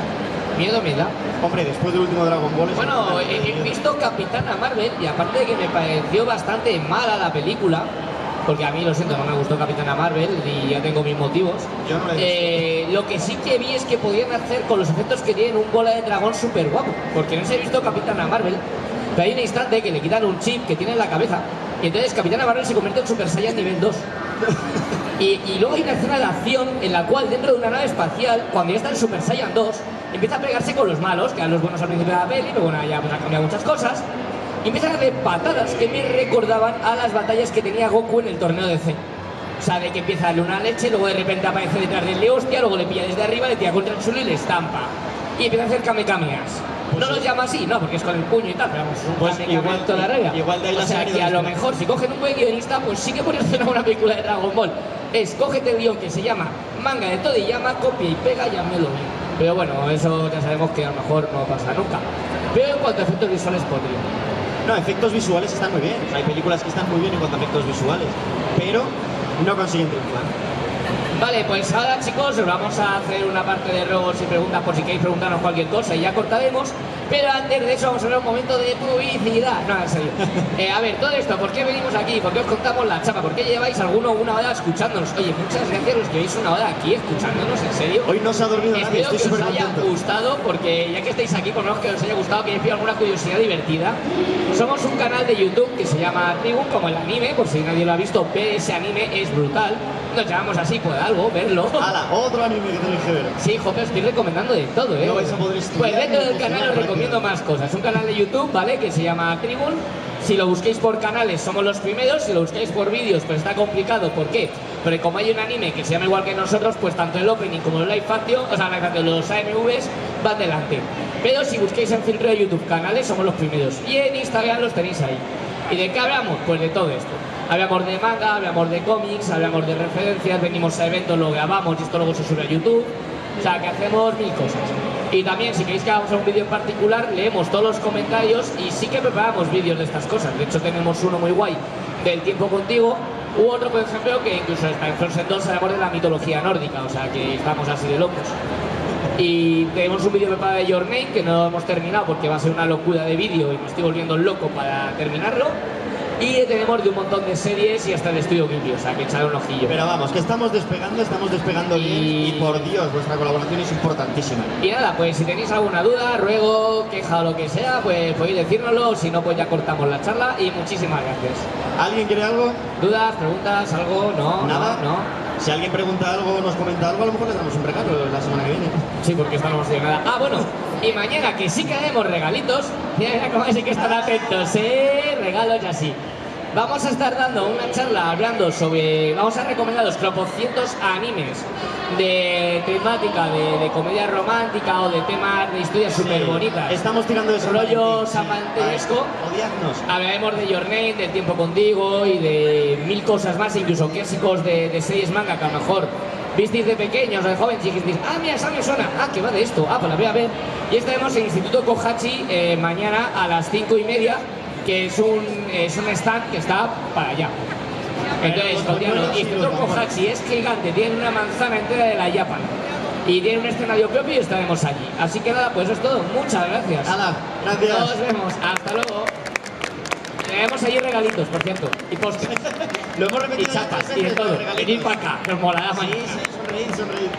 A: Miedo me da.
B: Hombre, después del último Dragon Ball...
A: Bueno, he visto Capitana Marvel y aparte de que me pareció bastante mala la película, porque a mí, lo siento, no me gustó Capitana Marvel y ya tengo mis motivos.
B: Yo no la he visto.
A: Lo que sí que vi es que podían hacer con los efectos que tienen un bola de dragón súper guapo. Porque no se he visto Capitana Marvel, pero hay un instante que le quitan un chip que tiene en la cabeza y entonces Capitana Marvel se convierte en Super Saiyan nivel 2. Y luego hay una escena de acción en la cual dentro de una nave espacial, cuando ya está en Super Saiyan 2, empieza a pegarse con los malos, que eran los buenos al principio de la peli, pero bueno, ya pues, ha cambiado muchas cosas, y empiezan a hacer patadas que me recordaban a las batallas que tenía Goku en el torneo de Z. O sea, de que empieza a darle una leche, luego de repente aparece detrás de él, le hostia, luego le pilla desde arriba, le tira contra el suelo y le estampa. Y empieza a hacer kamekameas. No los llama así, no, porque es con el puño y tal, pero vamos, es un
B: Pues
A: kamekame en toda regla.
B: igual de ahí
A: o sea, que a lo mejor, si cogen un buen guionista, pues sí que pueden hacer una película de Dragon Ball. Cógete el guión que se llama Manga de Toriyama, copia y pega y házmelo bien. Pero bueno, eso ya sabemos que a lo mejor no pasa nunca. Pero en cuanto a efectos visuales podría.
B: No, efectos visuales están muy bien. Hay películas que están muy bien en cuanto a efectos visuales, pero no consiguen triunfar.
A: Vale, pues ahora chicos os vamos a hacer una parte de ruegos y preguntas por si queréis preguntarnos cualquier cosa y ya cortaremos. Pero antes de eso vamos a ver un momento de publicidad. No, en serio. A ver, todo esto, ¿por qué venimos aquí? ¿Por qué os contamos la chapa? ¿Por qué lleváis alguno una hora escuchándonos? Oye, muchas gracias a los que lleváis una hora aquí escuchándonos, en serio.
B: Hoy no se ha dormido nadie,
A: Espero
B: estoy
A: que
B: súper
A: os haya
B: contento.
A: gustado, porque ya que estáis aquí, por lo menos que os haya gustado, que hayáis pillado alguna curiosidad divertida. Somos un canal de YouTube que se llama Tribun, como el anime, por si nadie lo ha visto, ver ese anime es brutal. Nos llamamos así por algo, verlo.
B: ¡Hala! Otro anime que tenéis que ver.
A: Sí, joder, estoy recomendando de todo, ¿eh?
B: No vais a poder estudiar
A: Pues dentro
B: ni
A: del canal
B: cocinar
A: os recomiendo
B: prácticamente.
A: más cosas. Es un canal de YouTube, ¿vale? Que se llama Tribun. Si lo busquéis por canales, somos los primeros. Si lo busquéis por vídeos, pues está complicado. ¿Por qué? Porque como hay un anime que se llama igual que nosotros, pues tanto el opening como el live action, o sea, los AMVs van delante. Pero si busquéis en filtro de YouTube canales, somos los primeros. Y en Instagram los tenéis ahí. ¿Y de qué hablamos? Pues de todo esto. Hablamos de manga, hablamos de cómics, hablamos de referencias, venimos a eventos, lo grabamos y esto luego se sube a YouTube. O sea, que hacemos mil cosas. Y también, si queréis que hagamos un vídeo en particular, leemos todos los comentarios y sí que preparamos vídeos de estas cosas. De hecho, tenemos uno muy guay del tiempo contigo, u otro, por ejemplo, que incluso está en Frozen 2 hablamos de la mitología nórdica, o sea, que estamos así de locos. Y tenemos un vídeo preparado de Your Name que no hemos terminado porque va a ser una locura de vídeo y me estoy volviendo loco para terminarlo. Y tenemos de un montón de series y hasta el estudio Ghibli, o sea, que echar un ojillo.
B: Pero vamos, que estamos despegando bien y por Dios, vuestra colaboración es importantísima.
A: Y nada, pues si tenéis alguna duda, ruego, queja o lo que sea, pues podéis decírnoslo, si no pues ya cortamos la charla y muchísimas gracias.
B: ¿Alguien quiere algo?
A: ¿Dudas, preguntas, algo? No,
B: ¿Nada?
A: no.
B: Si alguien pregunta algo, nos comenta algo, a lo mejor les damos un regalo la semana que viene.
A: Sí, porque esta no hemos tenido nada. Ah, bueno, y mañana que sí que haremos regalitos, mira cómo hay que estar atentos, regalos y así. Vamos a estar dando una charla hablando sobre, vamos a recomendar los tropocientos animes de temática de comedia romántica o de temas de historias súper bonitas.
B: Estamos tirando de San
A: Rollo
B: Valentín,
A: San Valentesco.
B: Odiadnos.
A: Hablaremos de Your Name, del tiempo contigo y de mil cosas más, incluso clásicos de series manga que a lo mejor visteis de pequeños o de jóvenes y dijisteis, ah, mira, esa me suena, ah, que va de esto, ah, pues la voy a ver. Y estaremos en Instituto Kohachi mañana a las 5:30, que es un stand que está para allá. Entonces, continuamos. Instituto Kohachi es gigante, tiene una manzana entera de la Japan y tiene un escenario propio y estaremos allí. Así que nada, pues eso es todo. Muchas gracias.
B: Nada, gracias.
A: Nos vemos. Hasta luego. Tenemos allí regalitos, por cierto, y postres,
B: Lo hemos
A: y
B: repetido
A: chapas,
B: muchas
A: y de
B: veces,
A: todo.
B: los regalitos.
A: Venid para acá, que os molará
B: Sí,
A: mañana.
B: sí, sonreír, sonreír.